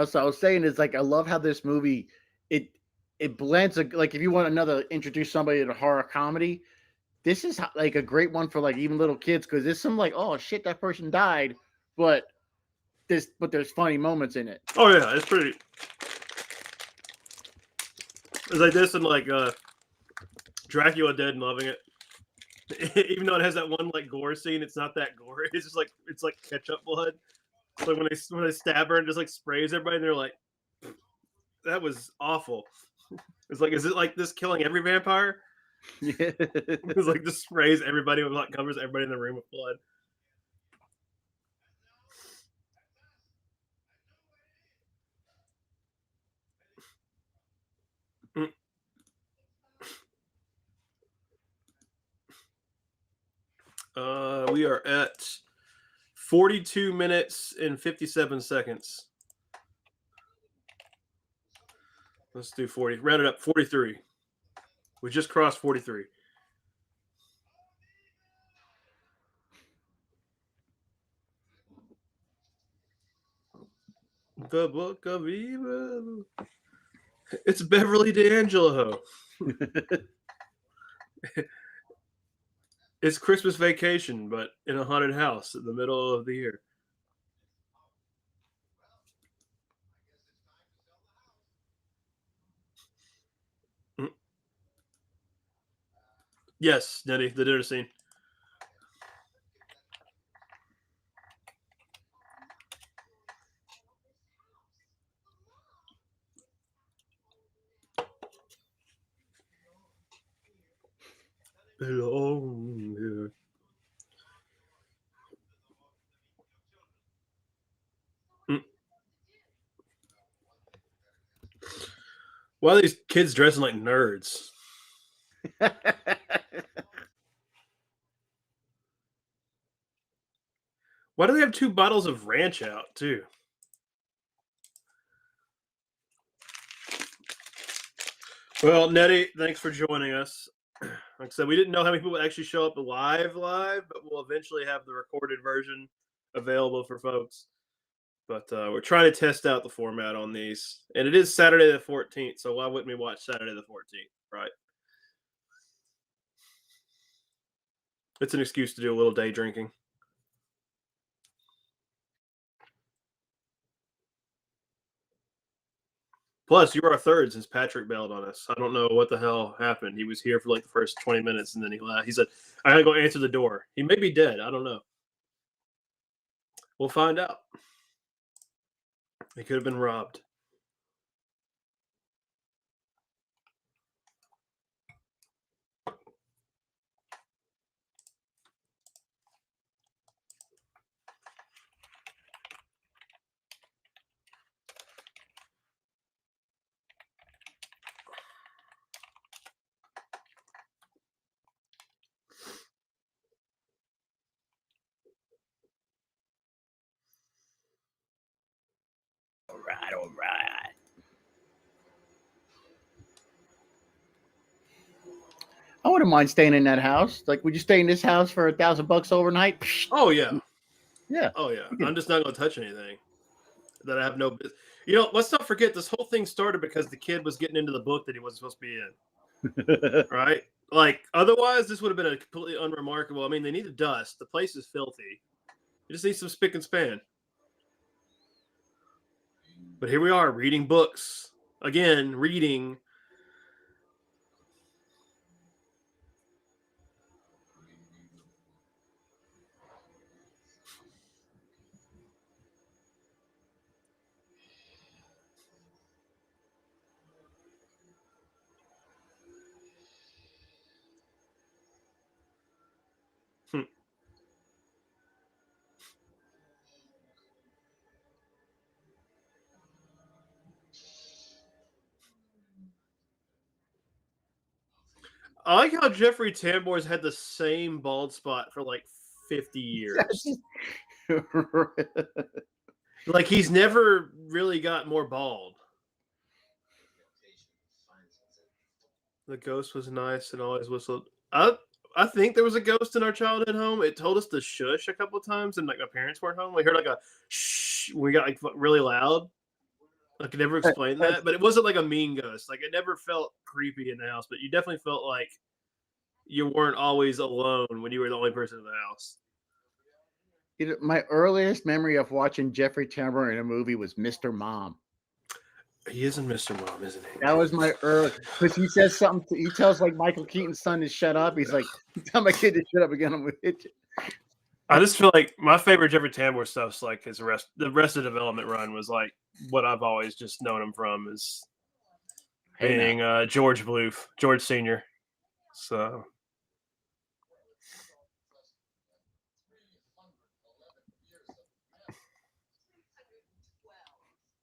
So I was saying is like I love how this movie it blends like if you want another introduce somebody to horror comedy, this is like a great one for like even little kids because there's some like oh shit that person died, but there's funny moments in it. Oh yeah, it's pretty. It's like this and like Dracula Dead and loving it. Even though it has that one like gore scene, it's not that gore. It's just like it's like ketchup blood. Like when they stab her and just like sprays everybody, and they're like, "That was awful." It's like, is it like this killing every vampire? Yeah. It's like just sprays everybody with like covers everybody in the room with blood. We are at 42 minutes and 57 seconds. Let's do 40. Round it up. 43. We just crossed 43. The Book of Evil. It's Beverly D'Angelo. It's Christmas Vacation, but in a haunted house in the middle of the year. Yes, Nettie, the dinner scene. Belong here. Why are these kids dressing like nerds? Why do they have 2 bottles of ranch out, too? Well, Nettie, thanks for joining us. Like I said, we didn't know how many people would actually show up live, but we'll eventually have the recorded version available for folks. But we're trying to test out the format on these. And it is Saturday the 14th, so why wouldn't we watch Saturday the 14th, right? It's an excuse to do a little day drinking. Plus, you were our third since Patrick bailed on us. I don't know what the hell happened. He was here for like the first 20 minutes, and then he left. He said, I gotta go answer the door. He may be dead. I don't know. We'll find out. He could have been robbed. All right. I wouldn't mind staying in that house. Like, would you stay in this house for $1,000 overnight? Oh yeah. Yeah. Oh yeah. You can- I'm just not going to touch anything that I have no business. You know, let's not forget this whole thing started because the kid was getting into the book that he wasn't supposed to be in. Right? Like, otherwise, this would have been a completely unremarkable. I mean, they need the dust. The place is filthy. You just need some spick and span. But here we are reading books. Again, reading. I like how Jeffrey Tambor's had the same bald spot for like 50 years. Like, he's never really got more bald. The ghost was nice and always whistled. I think there was a ghost in our childhood home. It told us to shush a couple of times, and like my parents weren't home. We heard like a shh. We got like really loud. I could never explain that, but it wasn't like a mean ghost. Like, it never felt creepy in the house, but you definitely felt like you weren't always alone when you were the only person in the house. You know, my earliest memory of watching Jeffrey Tambor in a movie was Mr. Mom. He is in Mr. Mom, isn't he? That was my early, because he says something. He tells like Michael Keaton's son to shut up. He's like, "Tell my kid to shut up again. I'm gonna hit you." I just feel like my favorite Jeffrey Tambor stuff's like the rest of the Development run was like what I've always just known him from is being George Bloof, George Sr. So.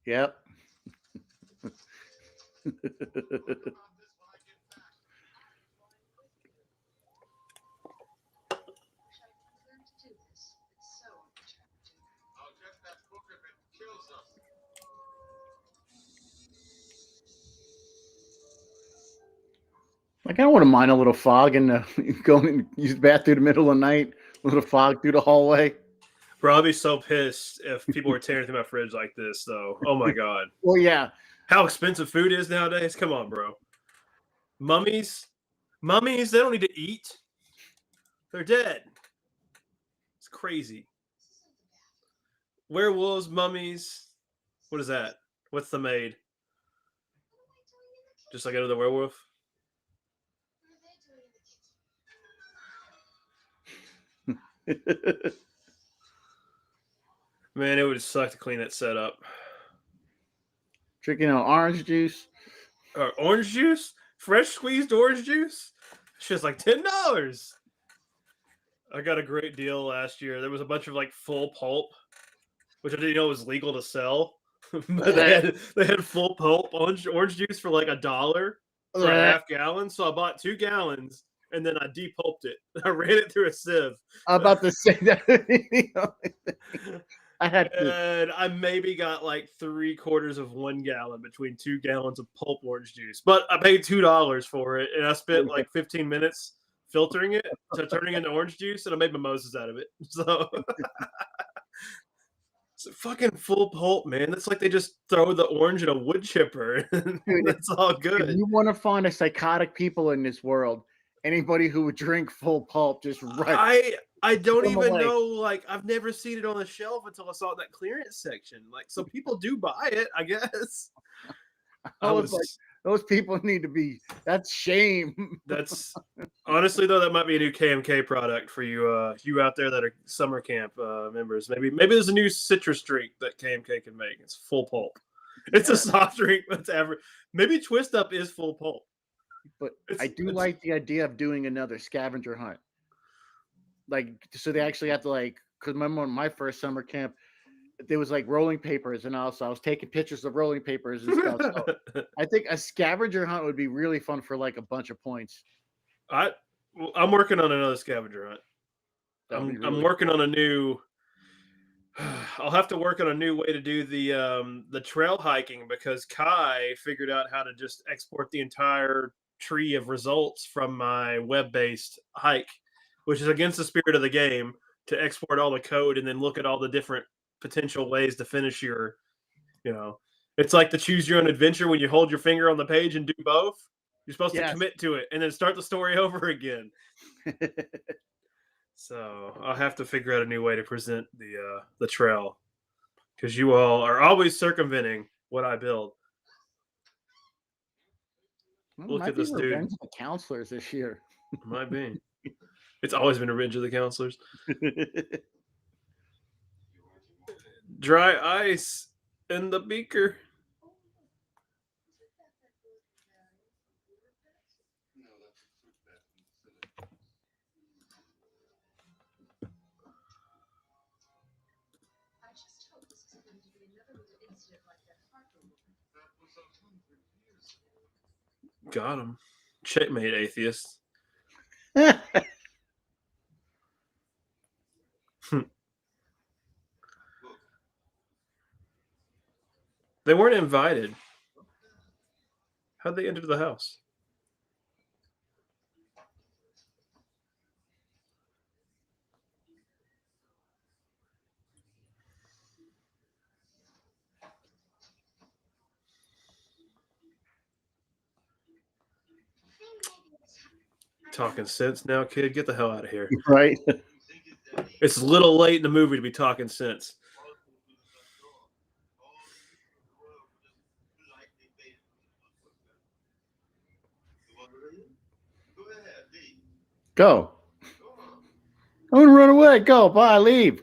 Yep. Like, I don't want to mind a little fog and going and use the bathroom in the middle of the night, a little fog through the hallway. Bro, I'll be so pissed if people were tearing through my fridge like this, though. Oh my god. Well, yeah. How expensive food is nowadays? Come on, bro. Mummies, they don't need to eat. They're dead. It's crazy. Werewolves, mummies. What is that? What's the maid? Just like another werewolf? Man, it would suck to clean that set up. Drinking orange juice. Orange juice? Fresh squeezed orange juice? Shit's like $10. I got a great deal last year. There was a bunch of like full pulp, which I didn't know was legal to sell. But they had full pulp orange juice for like $1 for a half gallon. So I bought 2 gallons and then I depulped it. I ran it through a sieve. I'm about to say that. I had to. And I maybe got like 3/4 of 1 gallon between 2 gallons of pulp orange juice. But I paid $2 for it, and I spent like 15 minutes filtering it to turning into orange juice, and I made mimosas out of it. So it's a fucking full pulp, man. That's like they just throw the orange in a wood chipper. That's all good. If you want to find a psychotic people in this world, anybody who would drink full pulp, just right. I don't even know. Like, I've never seen it on the shelf until I saw that clearance section. Like, so people do buy it, I guess. I was like, those people need to be. That's shame. Honestly, though, that might be a new KMK product for you, you out there that are summer camp members. Maybe there's a new citrus drink that KMK can make. It's full pulp. It's a soft drink that's ever. Maybe Twist Up is full pulp. But I do like the idea of doing another scavenger hunt. Like, so they actually have to because remember on my first summer camp, there was like rolling papers, and also I was taking pictures of rolling papers and stuff. So I think a scavenger hunt would be really fun for like a bunch of points. I'm working on another scavenger hunt. I'm working on a new. I'll have to work on a new way to do the trail hiking because Kai figured out how to just export the entire tree of results from my web-based hike, which is against the spirit of the game to export all the code and then look at all the different potential ways to finish your, it's like the choose your own adventure when you hold your finger on the page and do both. You're supposed to commit to it and then start the story over again. So I'll have to figure out a new way to present the trail because you all are always circumventing what I build. Look at this dude. Revenge of the counselors this year. Might be. It's always been Revenge of the Counselors. Dry ice in the beaker. Got him. Checkmate, atheist. They weren't invited. How'd they enter the house? Talking sense now, kid. Get the hell out of here. Right. It's a little late in the movie to be talking sense. Go. I'm gonna run away. Go. Bye. Leave.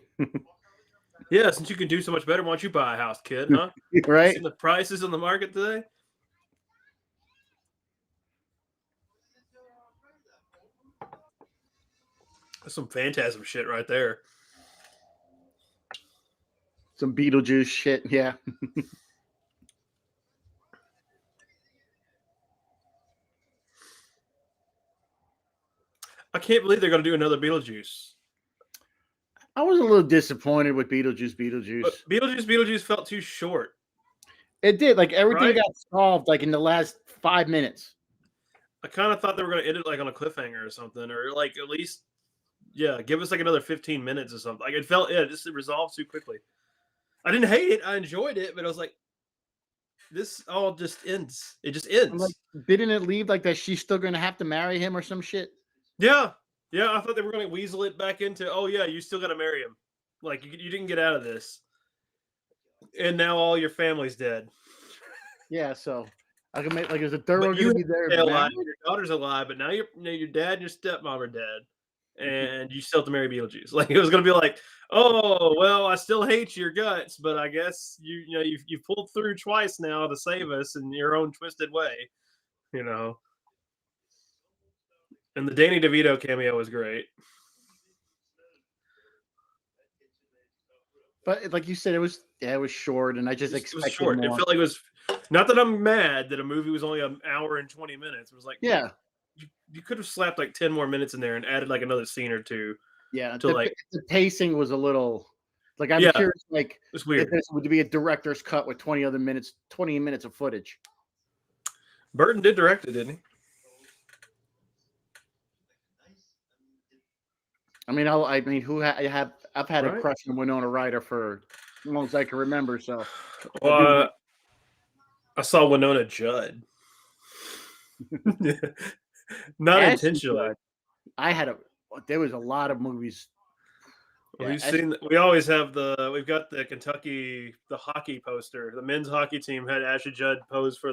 Yeah, since you can do so much better, why don't you buy a house, kid? Huh? Right. See the prices on the market today. That's some Phantasm shit right there. Some Beetlejuice shit. Yeah. I can't believe they're going to do another Beetlejuice. I was a little disappointed with Beetlejuice. But Beetlejuice felt too short. It did. Like everything got solved like in the last 5 minutes. I kind of thought they were going to end it like on a cliffhanger or something, or like at least, give us like another 15 minutes or something. Like it resolved too quickly. I didn't hate it. I enjoyed it, but I was like, this all just ends. It just ends. Like, didn't it leave like that she's still going to have to marry him or some shit? Yeah. Yeah, I thought they were going to weasel it back into, oh, yeah, you still got to marry him. Like, you didn't get out of this. And now all your family's dead. Yeah, so I can make, like, there's a thorough duty there. Alive, your daughter's alive, but now your dad and your stepmom are dead. And you still have to marry Beetlejuice. Like, it was going to be like, oh, well, I still hate your guts, but I guess you've pulled through twice now to save us in your own twisted way, And the Danny DeVito cameo was great. But like you said, it was short, and I just expected short. more. It felt like it was not that I'm mad that a movie was only an hour and 20 minutes. It was like, yeah, you could have slapped like 10 more minutes in there and added like another scene or two. Yeah, the pacing was a little like I'm curious, like it's weird. If this would be a director's cut with 20 minutes of footage. Burton did direct it, didn't he? I mean, I've had a crush on Winona Ryder for as long as I can remember. So, I saw Winona Judd, not intentionally. There was a lot of movies. We always have we've got the Kentucky hockey poster. The men's hockey team had Ashley Judd pose for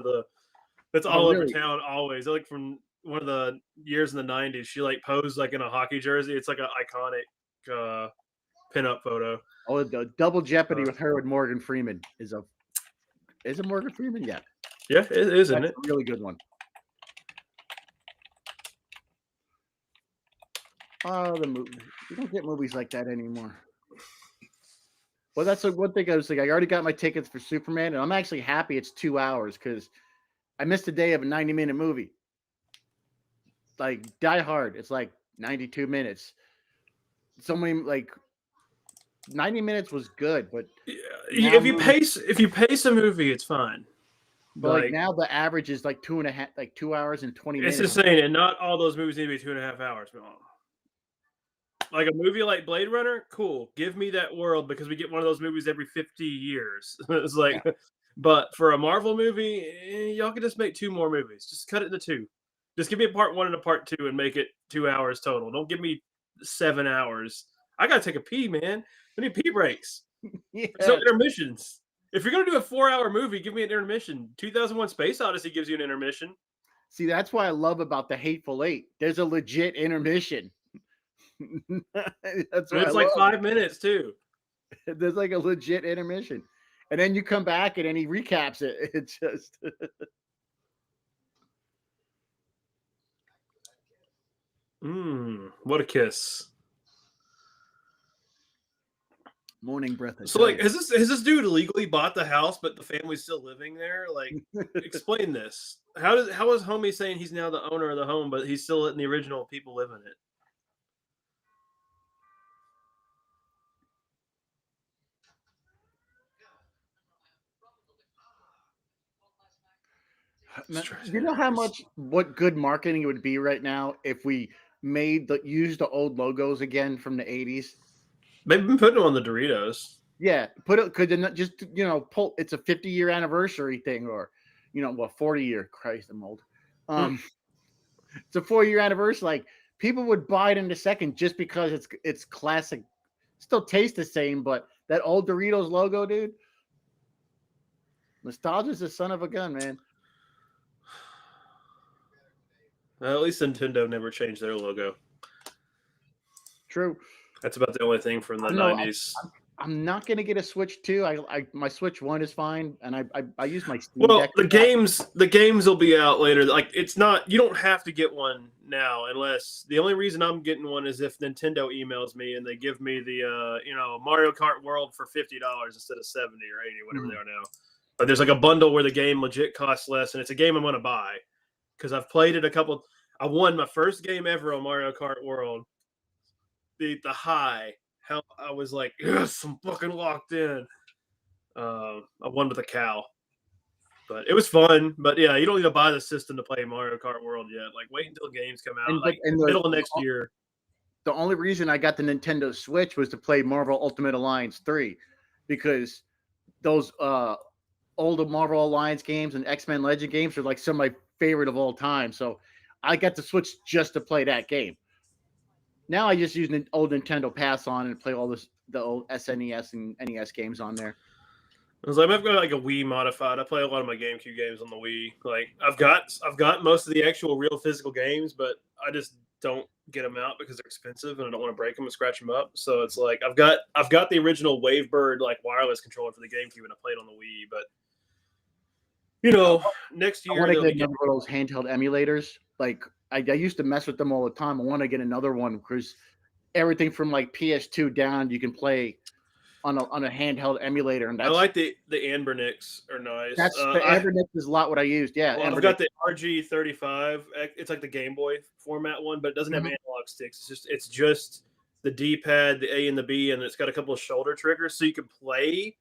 that's all over town always. Like from one of the years in the '90s. She like posed like in a hockey jersey. It's like an iconic pinup photo. Oh, the Double Jeopardy with her and Morgan Freeman is it Morgan Freeman? Yeah. Yeah, it is, isn't That's it? a really good one. Oh, the movie. You don't get movies like that anymore. Well, that's one thing I was thinking. I already got my tickets for Superman, and I'm actually happy it's 2 hours because I missed a day of a 90-minute movie. Like Die Hard, it's like 92 minutes. So many, like 90 minutes was good, but if you pace a movie, it's fine. But like now the average is like 2 hours and 20 minutes. It's insane, and not all those movies need to be 2.5 hours long. Like a movie like Blade Runner, cool. Give me that world because we get one of those movies every 50 years. It's like, but for a Marvel movie, y'all can just make 2 more movies. Just cut it into 2. Just give me a part 1 and a part 2 and make it 2 hours total. Don't give me 7 hours. I gotta take a pee, man. I need pee breaks. Yeah. There's no intermissions. If you're gonna do a 4-hour movie, give me an intermission. 2001: Space Odyssey gives you an intermission. See, that's what I love about the Hateful Eight. There's a legit intermission. It's like 5 minutes too. There's like a legit intermission, and then you come back and then he recaps it. It's just What a kiss. Morning breath. So like, has this dude illegally bought the house, but the family's still living there? Like, explain this. How is homie saying he's now the owner of the home, but he's still letting the original people live in it? You know how what good marketing it would be right now if we use the old logos again from the 80s? They've been putting them on the Doritos. Yeah, could just pull. It's a 50-year anniversary thing, or 40-year. Christ, I'm old. It's a 4-year anniversary. Like people would buy it in a second just because it's classic. Still tastes the same, but that old Doritos logo, dude. Nostalgia's the son of a gun, man. At least Nintendo never changed their logo. True. That's about the only thing from the 90s. I'm not gonna get a Switch 2. My Switch 1 is fine, and I use my Steam Well, Deck. the games will be out later. Like it's not, you don't have to get one now unless the only reason I'm getting one is if Nintendo emails me and they give me the Mario Kart World for $50 instead of 70 or 80, whatever they are now. But there's like a bundle where the game legit costs less, and it's a game I'm gonna buy because I've played it a couple. I won my first game ever on Mario Kart World. The high, how I was like, yes, I'm fucking locked in. I won with a cow, but it was fun. But yeah, you don't need to buy the system to play Mario Kart World yet. Like, wait until games come out middle of next year. The only reason I got the Nintendo Switch was to play Marvel Ultimate Alliance 3, because those older Marvel Alliance games and X-Men Legend games are like some of my favorite of all time. So I got the Switch just to play that game. Now I just use an old Nintendo Pass on and play all the old SNES and NES games on there. I was like, I've got like a Wii modified. I play a lot of my GameCube games on the Wii. Like I've got most of the actual real physical games, but I just don't get them out because they're expensive and I don't want to break them and scratch them up. So it's like I've got the original Wavebird like wireless controller for the GameCube and I played on the Wii, but next year I want to get another one of those handheld emulators. Like I used to mess with them all the time. I want to get another one because everything from like PS2 down you can play on a handheld emulator. And I like the Anbernics are nice. That's the Anbernics is a lot what I used. Yeah, well, I've got the RG35. It's like the Game Boy format one, but it doesn't have analog sticks. It's just the D-pad, the A and the B, and it's got a couple of shoulder triggers, so you can play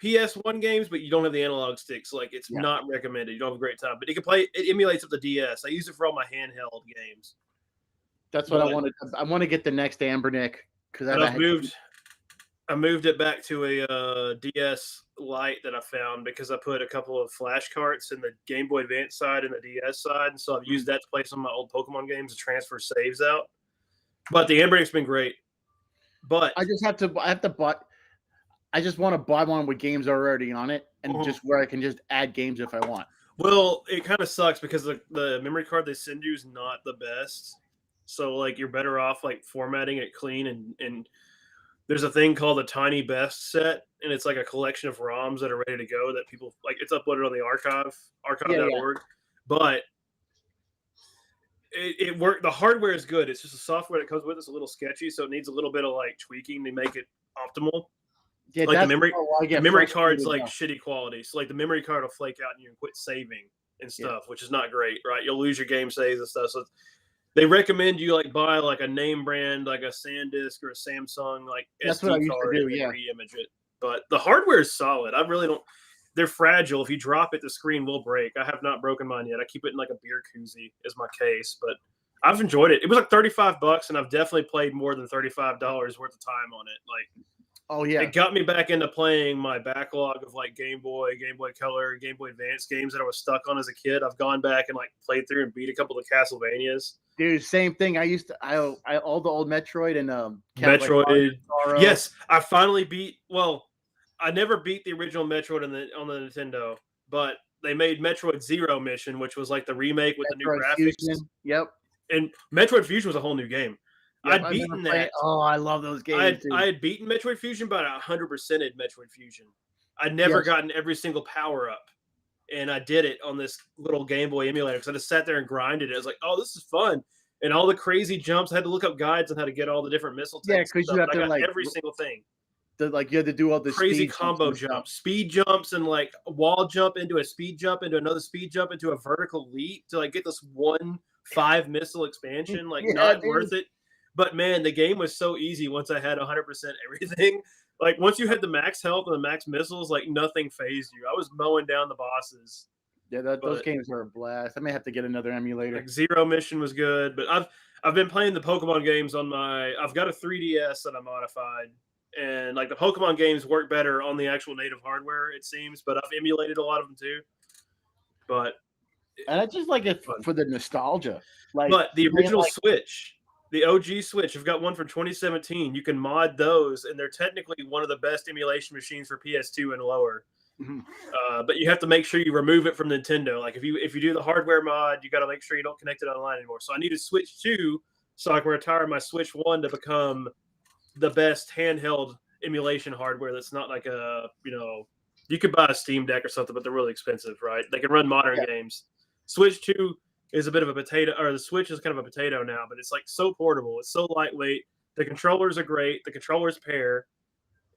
PS1 games, but you don't have the analog sticks. Like it's not recommended. You don't have a great time, but you can play. It emulates up the DS. I use it for all my handheld games. That's what I wanted. I want to get the next Anbernic because I moved it back to a DS Lite that I found because I put a couple of flash carts in the Game Boy Advance side and the DS side, and so I've used that to play some of my old Pokemon games to transfer saves out. But the Anbernic's been great. But I just want to buy one with games already on it, and just where I can just add games if I want. Well, it kind of sucks because the memory card they send you is not the best. So like you're better off like formatting it clean and there's a thing called the Tiny Best set, and it's like a collection of ROMs that are ready to go that people like. It's uploaded on the archive.org, but it worked. The hardware is good. It's just the software that comes with it's a little sketchy, so it needs a little bit of like tweaking to make it optimal. Yeah, like the memory card's like now. shitty quality. So like the memory card will flake out and you can quit saving and stuff, which is not great, right? You'll lose your game saves and stuff. So they recommend you like buy like a name brand, like a SanDisk or a Samsung, like That's SD what I used card to do, and yeah. re-image it. But the hardware is solid. I really don't. They're fragile. If you drop it, the screen will break. I have not broken mine yet. I keep it in like a beer koozie as my case, but I've enjoyed it. It was like $35, and I've definitely played more than $35 worth of time on it. Like, oh yeah, it got me back into playing my backlog of like Game Boy Color, Game Boy Advance games that I was stuck on as a kid. I've gone back and like played through and beat a couple of Castlevanias. dude. Same thing. I used to. I all the old Metroid and Metroid. Like Yes, I finally beat. Well, I never beat the original Metroid on the Nintendo, but they made Metroid Zero Mission, which was like the remake with the new graphics. Fusion. Yep. And Metroid Fusion was a whole new game. Yep, I'd beaten that. Oh, I love those games. I had beaten Metroid Fusion, but I 100%ed Metroid Fusion. I'd never gotten every single power up, and I did it on this little Game Boy emulator because I just sat there and grinded it. I was like, "Oh, this is fun!" And all the crazy jumps. I had to look up guides on how to get all the different missile tanks. Yeah, because you have to like every single thing. You had to do all this Crazy combo jumps, speed jumps, and like a wall jump into a speed jump into another speed jump into a vertical leap to like get this 1-5 missile expansion. Like not worth it. But man, the game was so easy once I had 100% everything. Like once you had the max health and the max missiles, like nothing phased you. I was mowing down the bosses. Yeah, those games are a blast. I may have to get another emulator. Like Zero Mission was good, but I've been playing the Pokemon games on I've got a 3DS that I modified. And like the Pokemon games work better on the actual native hardware, it seems. But I've emulated a lot of them too. But and I just like it for the nostalgia. Like, but the original Switch, the OG Switch, I've got one from 2017. You can mod those, and they're technically one of the best emulation machines for PS2 and lower. Mm-hmm. But you have to make sure you remove it from Nintendo. Like if you do the hardware mod, you got to make sure you don't connect it online anymore. So I need a Switch 2 so I can retire my Switch 1 to become the best handheld emulation hardware that's not like you could buy a Steam Deck or something, but they're really expensive, right? They can run modern games. Switch 2 is a bit of a potato, or the Switch is kind of a potato now, but it's like so portable. It's so lightweight. The controllers are great. The controllers pair.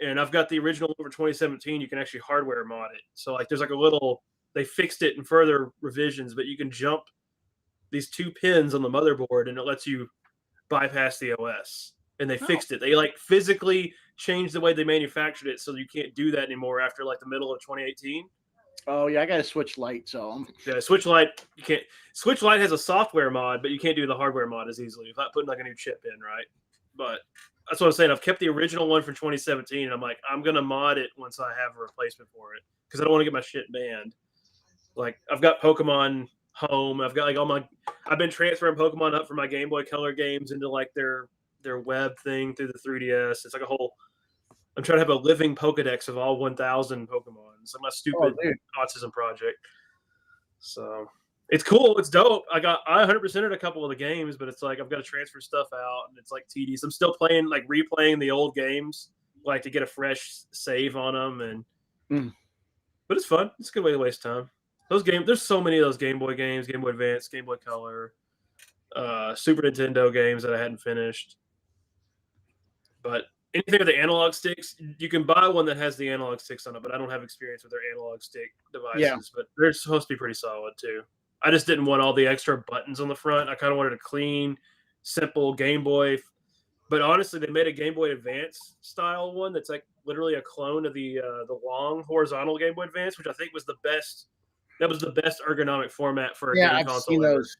And I've got the original one for 2017. You can actually hardware mod it. So like there's like they fixed it in further revisions, but you can jump these 2 pins on the motherboard and it lets you bypass the OS. And they fixed it. They like physically changed the way they manufactured it so you can't do that anymore after like the middle of 2018. Oh yeah, I got a Switch Lite, so Switch Lite you can't. Switch Lite has a software mod, but you can't do the hardware mod as easily without putting like a new chip in, right? But that's what I'm saying. I've kept the original one from 2017, and I'm like, I'm gonna mod it once I have a replacement for it because I don't want to get my shit banned. Like I've got Pokemon Home. I've got like I've been transferring Pokemon up from my Game Boy Color games into like their web thing through the 3DS. It's like a whole. I'm trying to have a living Pokedex of all 1,000 Pokemon. It's like my stupid autism project. So it's cool. It's dope. I 100%ed a couple of the games, but it's like I've got to transfer stuff out, and it's like tedious. I'm still replaying the old games, like to get a fresh save on them, but it's fun. It's a good way to waste time. Those games. There's so many of those Game Boy games, Game Boy Advance, Game Boy Color, Super Nintendo games that I hadn't finished. But anything with the analog sticks, you can buy one that has the analog sticks on it, but I don't have experience with their analog stick devices. Yeah. But they're supposed to be pretty solid too. I just didn't want all the extra buttons on the front. I kind of wanted a clean, simple Game Boy. But honestly, they made a Game Boy Advance style one that's like literally a clone of the long horizontal Game Boy Advance, which I think was the best. That was the best ergonomic format for a game console. I've seen those.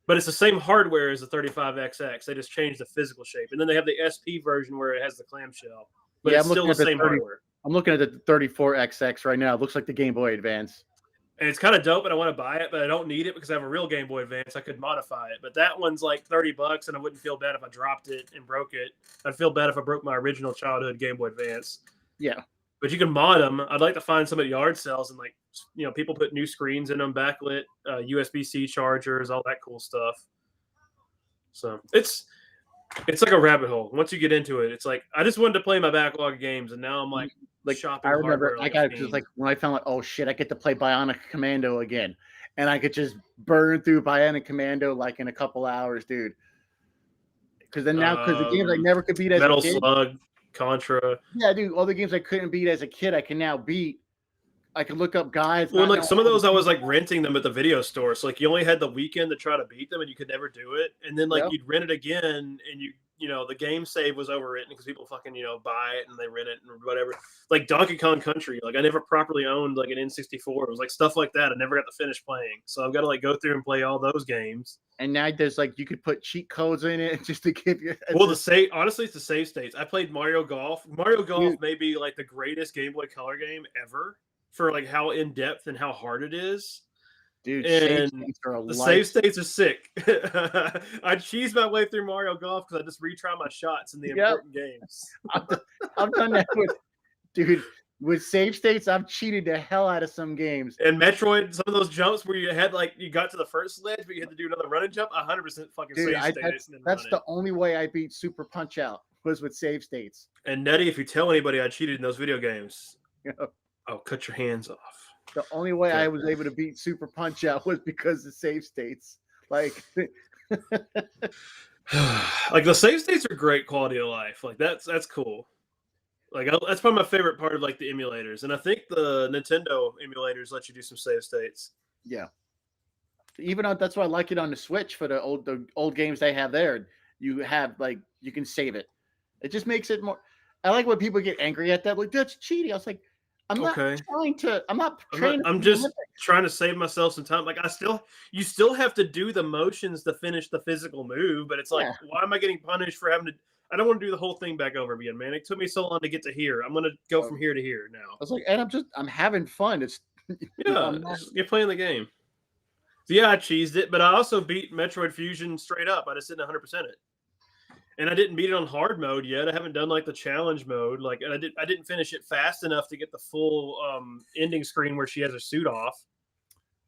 But it's the same hardware as the 35XX. They just changed the physical shape. And then they have the SP version where it has the clamshell. But it's still the same hardware. I'm looking at the 34XX right now. It looks like the Game Boy Advance. And it's kind of dope, and I want to buy it, but I don't need it because I have a real Game Boy Advance. I could modify it. But that one's like $30, and I wouldn't feel bad if I dropped it and broke it. I'd feel bad if I broke my original childhood Game Boy Advance. Yeah. But you can mod them. I'd like to find some at yard sales and people put new screens in them, backlit, USB-C chargers, all that cool stuff. So it's like a rabbit hole. Once you get into it, it's like I just wanted to play my backlog of games, and now I'm like shopping. I remember hardware I got just like when I found like, oh shit, I get to play Bionic Commando again, and I could just burn through Bionic Commando like in a couple hours, dude. Because then now, because the games I never could beat as Metal a kid, Slug, Contra. Yeah, dude, all the games I couldn't beat as a kid, I can now beat. I can look up guides. Well, like some of those, I was like renting them at the video store. So like you only had the weekend to try to beat them, and you could never do it. And then you'd rent it again, and the game save was overwritten because people fucking buy it and they rent it and whatever. Like Donkey Kong Country, like I never properly owned like an N64. It was like stuff like that. I never got to finish playing, so I've got to like go through and play all those games. And now there's like you could put cheat codes in it just to give you. Well, honestly, it's the save states. I played Mario Golf. Mario Golf may be like the greatest Game Boy Color game ever for like how in depth and how hard it is. Dude, and the save states are sick. I cheesed my way through Mario Golf because I just retry my shots in the important games. I've done that with save states. I've cheated the hell out of some games. And Metroid, some of those jumps where you had you got to the first ledge, but you had to do another running jump. 100% fucking save states. That's the only way I beat Super Punch Out was with save states. And Nettie, if you tell anybody I cheated in those video games, I'll cut your hands off. The only way I was able to beat Super Punch Out was because of save states. Like the save states are great quality of life. Like that's cool. Like that's probably my favorite part of like the emulators. And I think the Nintendo emulators let you do some save states. Yeah. Even though that's why I like it on the Switch for the old games they have there. You have you can save it. It just makes it more. I like when people get angry at that. Like that's cheating. I was like, I'm not trying to. I'm just trying to save myself some time. Like you still have to do the motions to finish the physical move, but it's like, why am I getting punished for having to? I don't want to do the whole thing back over again, man. It took me so long to get to here. I'm gonna go from here to here now. I was like, and I'm having fun. It's you're playing the game. So yeah, I cheesed it, but I also beat Metroid Fusion straight up. I just didn't 100% it. And I didn't beat it on hard mode yet. I haven't done like the challenge mode. Like, and I didn't finish it fast enough to get the full ending screen where she has her suit off.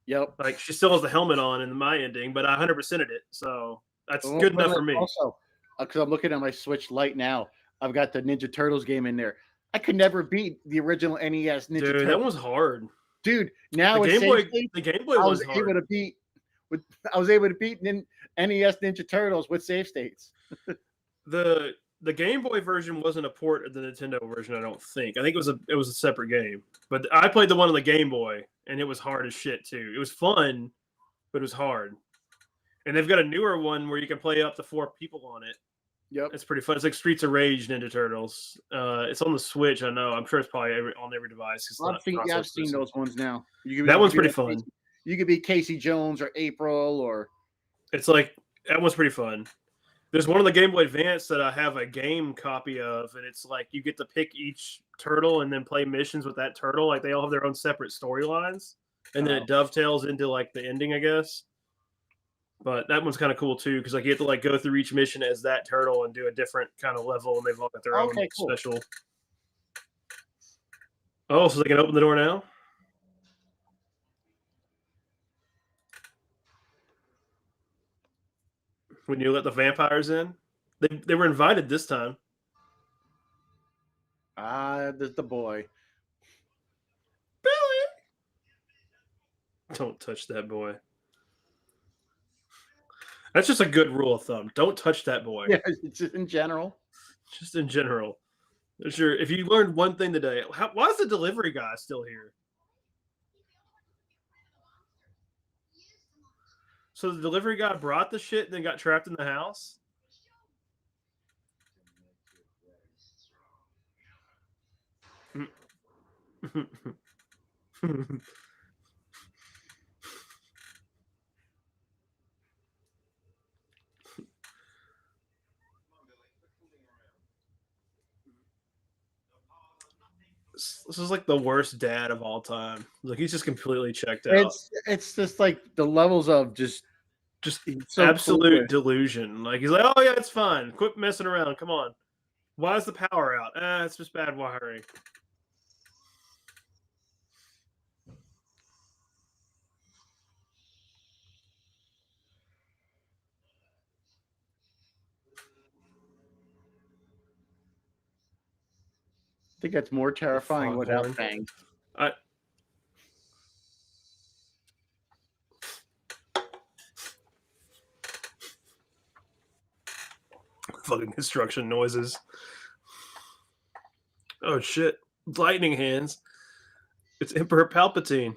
Yep. Like she still has the helmet on in my ending, but I 100%ed it. So that's good enough for me. Also, because I'm looking at my Switch Lite now, I've got the Ninja Turtles game in there. I could never beat the original NES Ninja Turtles. Dude, that was hard. Dude, now the Game Boy was hard. I was able to beat NES Ninja Turtles with save states. The Game Boy version wasn't a port of the Nintendo version, I don't think. I think it was a separate game. But I played the one on the Game Boy, and it was hard as shit too. It was fun, but it was hard. And they've got a newer one where you can play up to 4 people on it. Yep, it's pretty fun. It's like Streets of Rage Ninja Turtles. It's on the Switch. I know. I'm sure it's probably on every device. I've seen those ones now. That one's pretty fun. You could be Casey Jones or April or. It's like that one's pretty fun. There's one on the Game Boy Advance that I have a game copy of, and it's like you get to pick each turtle and then play missions with that turtle. Like they all have their own separate storylines, and then it dovetails into like the ending, I guess. But that one's kind of cool too, because like you have to like go through each mission as that turtle and do a different kind of level, and they've all got their own special. Oh, so they can open the door now? When you let the vampires in, they were invited this time. There's the boy. Billy. Don't touch that boy. That's just a good rule of thumb. Don't touch that boy. Yeah, just in general. Just in general. Sure. If you learned one thing today, why is the delivery guy still here? So the delivery guy brought the shit and then got trapped in the house? This is like the worst dad of all time. Like he's just completely checked out. It's just like the levels of just so absolute delusion. Like he's like, oh yeah, it's fine. Quit messing around. Come on. Why is the power out? It's just bad wiring. think that's more terrifying without Foghorn. fangs. Fucking construction noises. Oh shit! Lightning hands. It's Emperor Palpatine.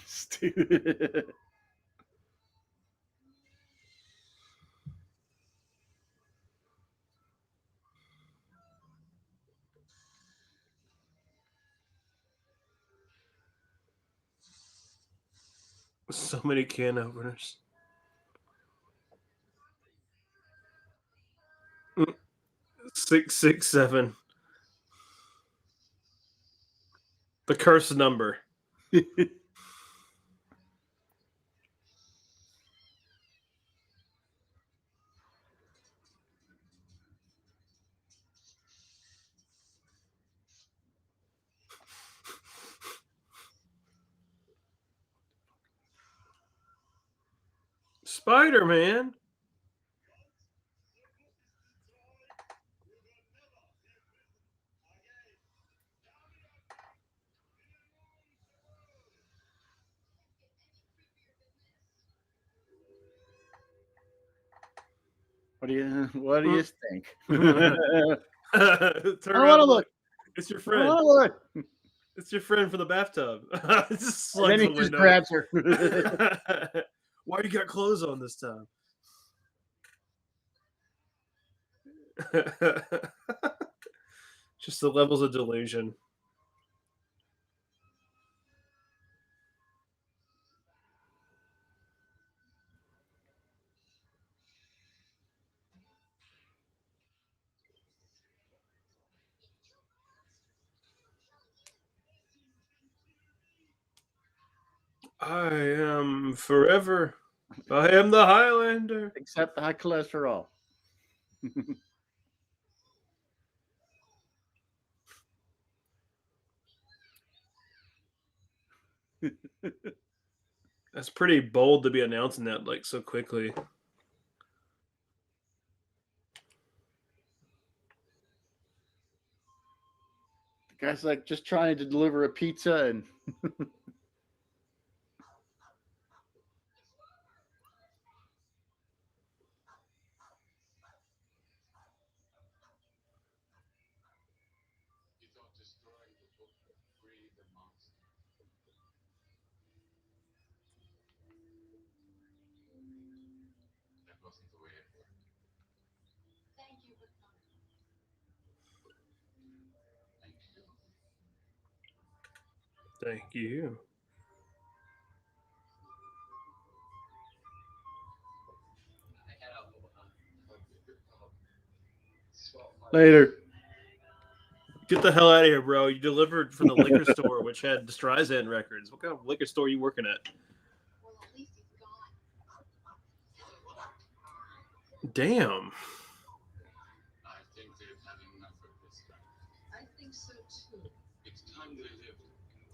Stupid. So many can openers. 667. The cursed number. Spider-Man. What do you think? Turn I around want to and look. It's your I friend. want to look. It's your friend from the bathtub. It just And slugs then he the just window. grabs her. Why you got clothes on this time? Just the levels of delusion. I am forever. I am the Highlander. Except the high cholesterol. That's pretty bold to be announcing that like so quickly. The guy's like just trying to deliver a pizza and You thought destroying the book would free the monster. That wasn't the way it worked. Thank you, but not. Thank you. Thank you. later. Get the hell out of here, bro. You delivered from the liquor store, which had Streisand records. What kind of liquor store are you working at? Well, at least he's gone. Damn. I think they've had enough of this time. I think so too. It's time they lived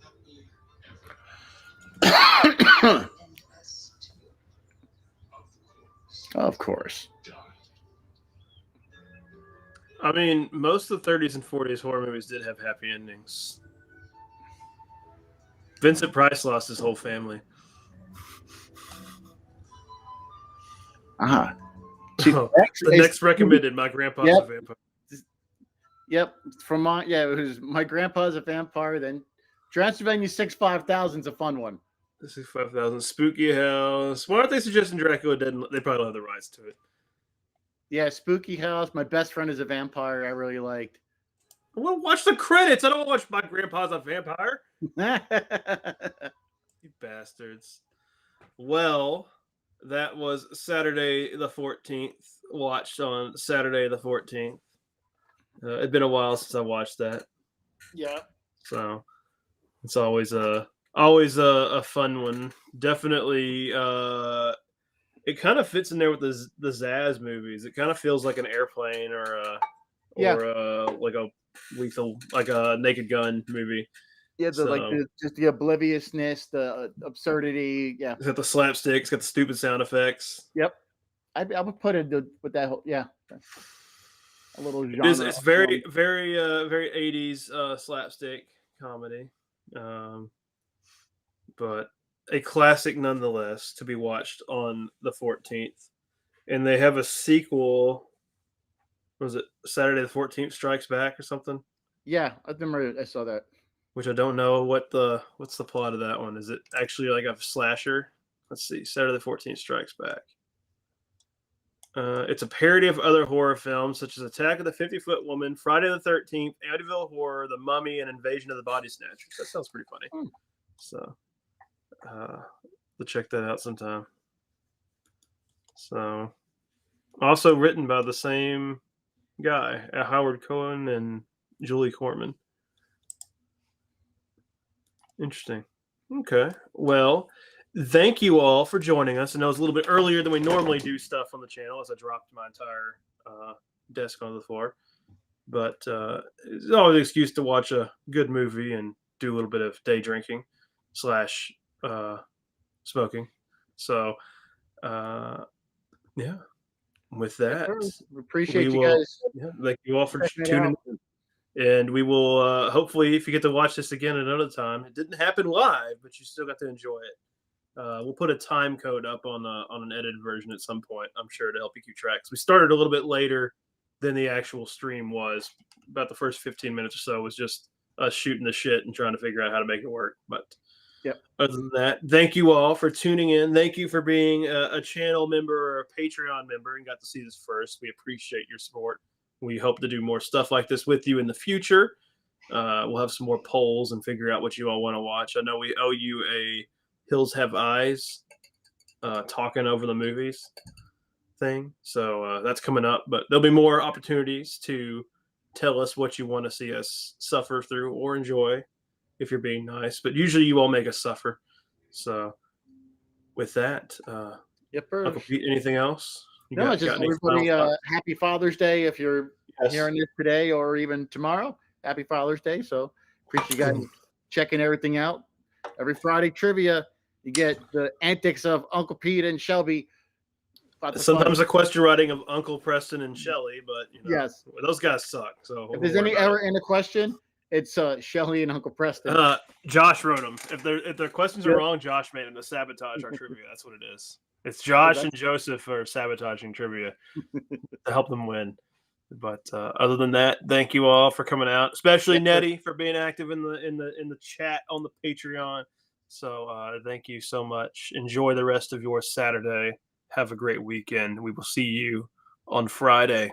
happily ever after. And us too. Of course. Of course. Die. I mean, most of the 30s and 40s horror movies did have happy endings. Vincent Price lost his whole family. Uh-huh. The next recommended, My Grandpa's Yep. a Vampire. Yep. It was My Grandpa's a Vampire, then Transylvania 65000's a fun one. This is 5,000. Spooky House. Why aren't they suggesting Dracula Dead? They probably don't have the rights to it. Yeah, Spooky House. My Best Friend is a Vampire. I really liked. I want to watch the credits. I don't want to watch My Grandpa's a Vampire. You bastards. Well, that was Saturday the 14th. Watched on Saturday the 14th. It'd been a while since I watched that. Yeah. So it's always a fun one. Definitely it kind of fits in there with the Zaz movies. It kind of feels like an Airplane or like a lethal, like a Naked Gun movie. Yeah, just the obliviousness, the absurdity. Yeah, it's got the slapstick, it's got the stupid sound effects. Yep, I would put it with that whole a little genre. It's very 80s slapstick comedy, but a classic nonetheless to be watched on the 14th. And they have a sequel. Was it Saturday the 14th Strikes Back or something? Yeah, I remember I saw that. Which I don't know what's the plot of that one. Is it actually like a slasher? Let's see. Saturday the 14th Strikes Back. It's a parody of other horror films such as Attack of the 50-Foot Woman, Friday the 13th, Amityville Horror, The Mummy, and Invasion of the Body Snatchers. That sounds pretty funny. So, we'll check that out sometime. So, also written by the same guy, Howard Cohen and Julie Corman. Interesting. Okay. Well, thank you all for joining us. I know it's a little bit earlier than we normally do stuff on the channel as I dropped my entire desk on the floor. But it's always an excuse to watch a good movie and do a little bit of day drinking / smoking. So, yeah. With that, we appreciate you guys. Yeah, thank you all for tuning in. And we will hopefully, if you get to watch this again another time, it didn't happen live, but you still got to enjoy it. We'll put a time code up on an edited version at some point, I'm sure, to help you keep track. We started a little bit later than the actual stream was. About the first 15 minutes or so was just us shooting the shit and trying to figure out how to make it work. But other than that, thank you all for tuning in. Thank you for being a channel member or a Patreon member and got to see this first. We appreciate your support. We hope to do more stuff like this with you in the future. We'll have some more polls and figure out what you all want to watch. I know we owe you a Hills Have Eyes talking over the movies thing. So that's coming up. But there'll be more opportunities to tell us what you want to see us suffer through or enjoy if you're being nice. But usually you all make us suffer. So with that, Uncle Pete, anything else? No, just everybody happy Father's Day if you're hearing this today or even tomorrow. Happy Father's Day. So appreciate you guys checking everything out. Every Friday trivia, you get the antics of Uncle Pete and Shelby. Sometimes a question writing of Uncle Preston and Shelly, but yes, those guys suck. So if there's any error in the question, it's Shelly and Uncle Preston. Josh wrote them. If their questions are wrong, Josh made them to sabotage our trivia. That's what it is. It's Josh and Joseph are sabotaging trivia to help them win. But other than that, thank you all for coming out, especially Nettie for being active in the chat on the Patreon. So thank you so much. Enjoy the rest of your Saturday. Have a great weekend. We will see you on Friday.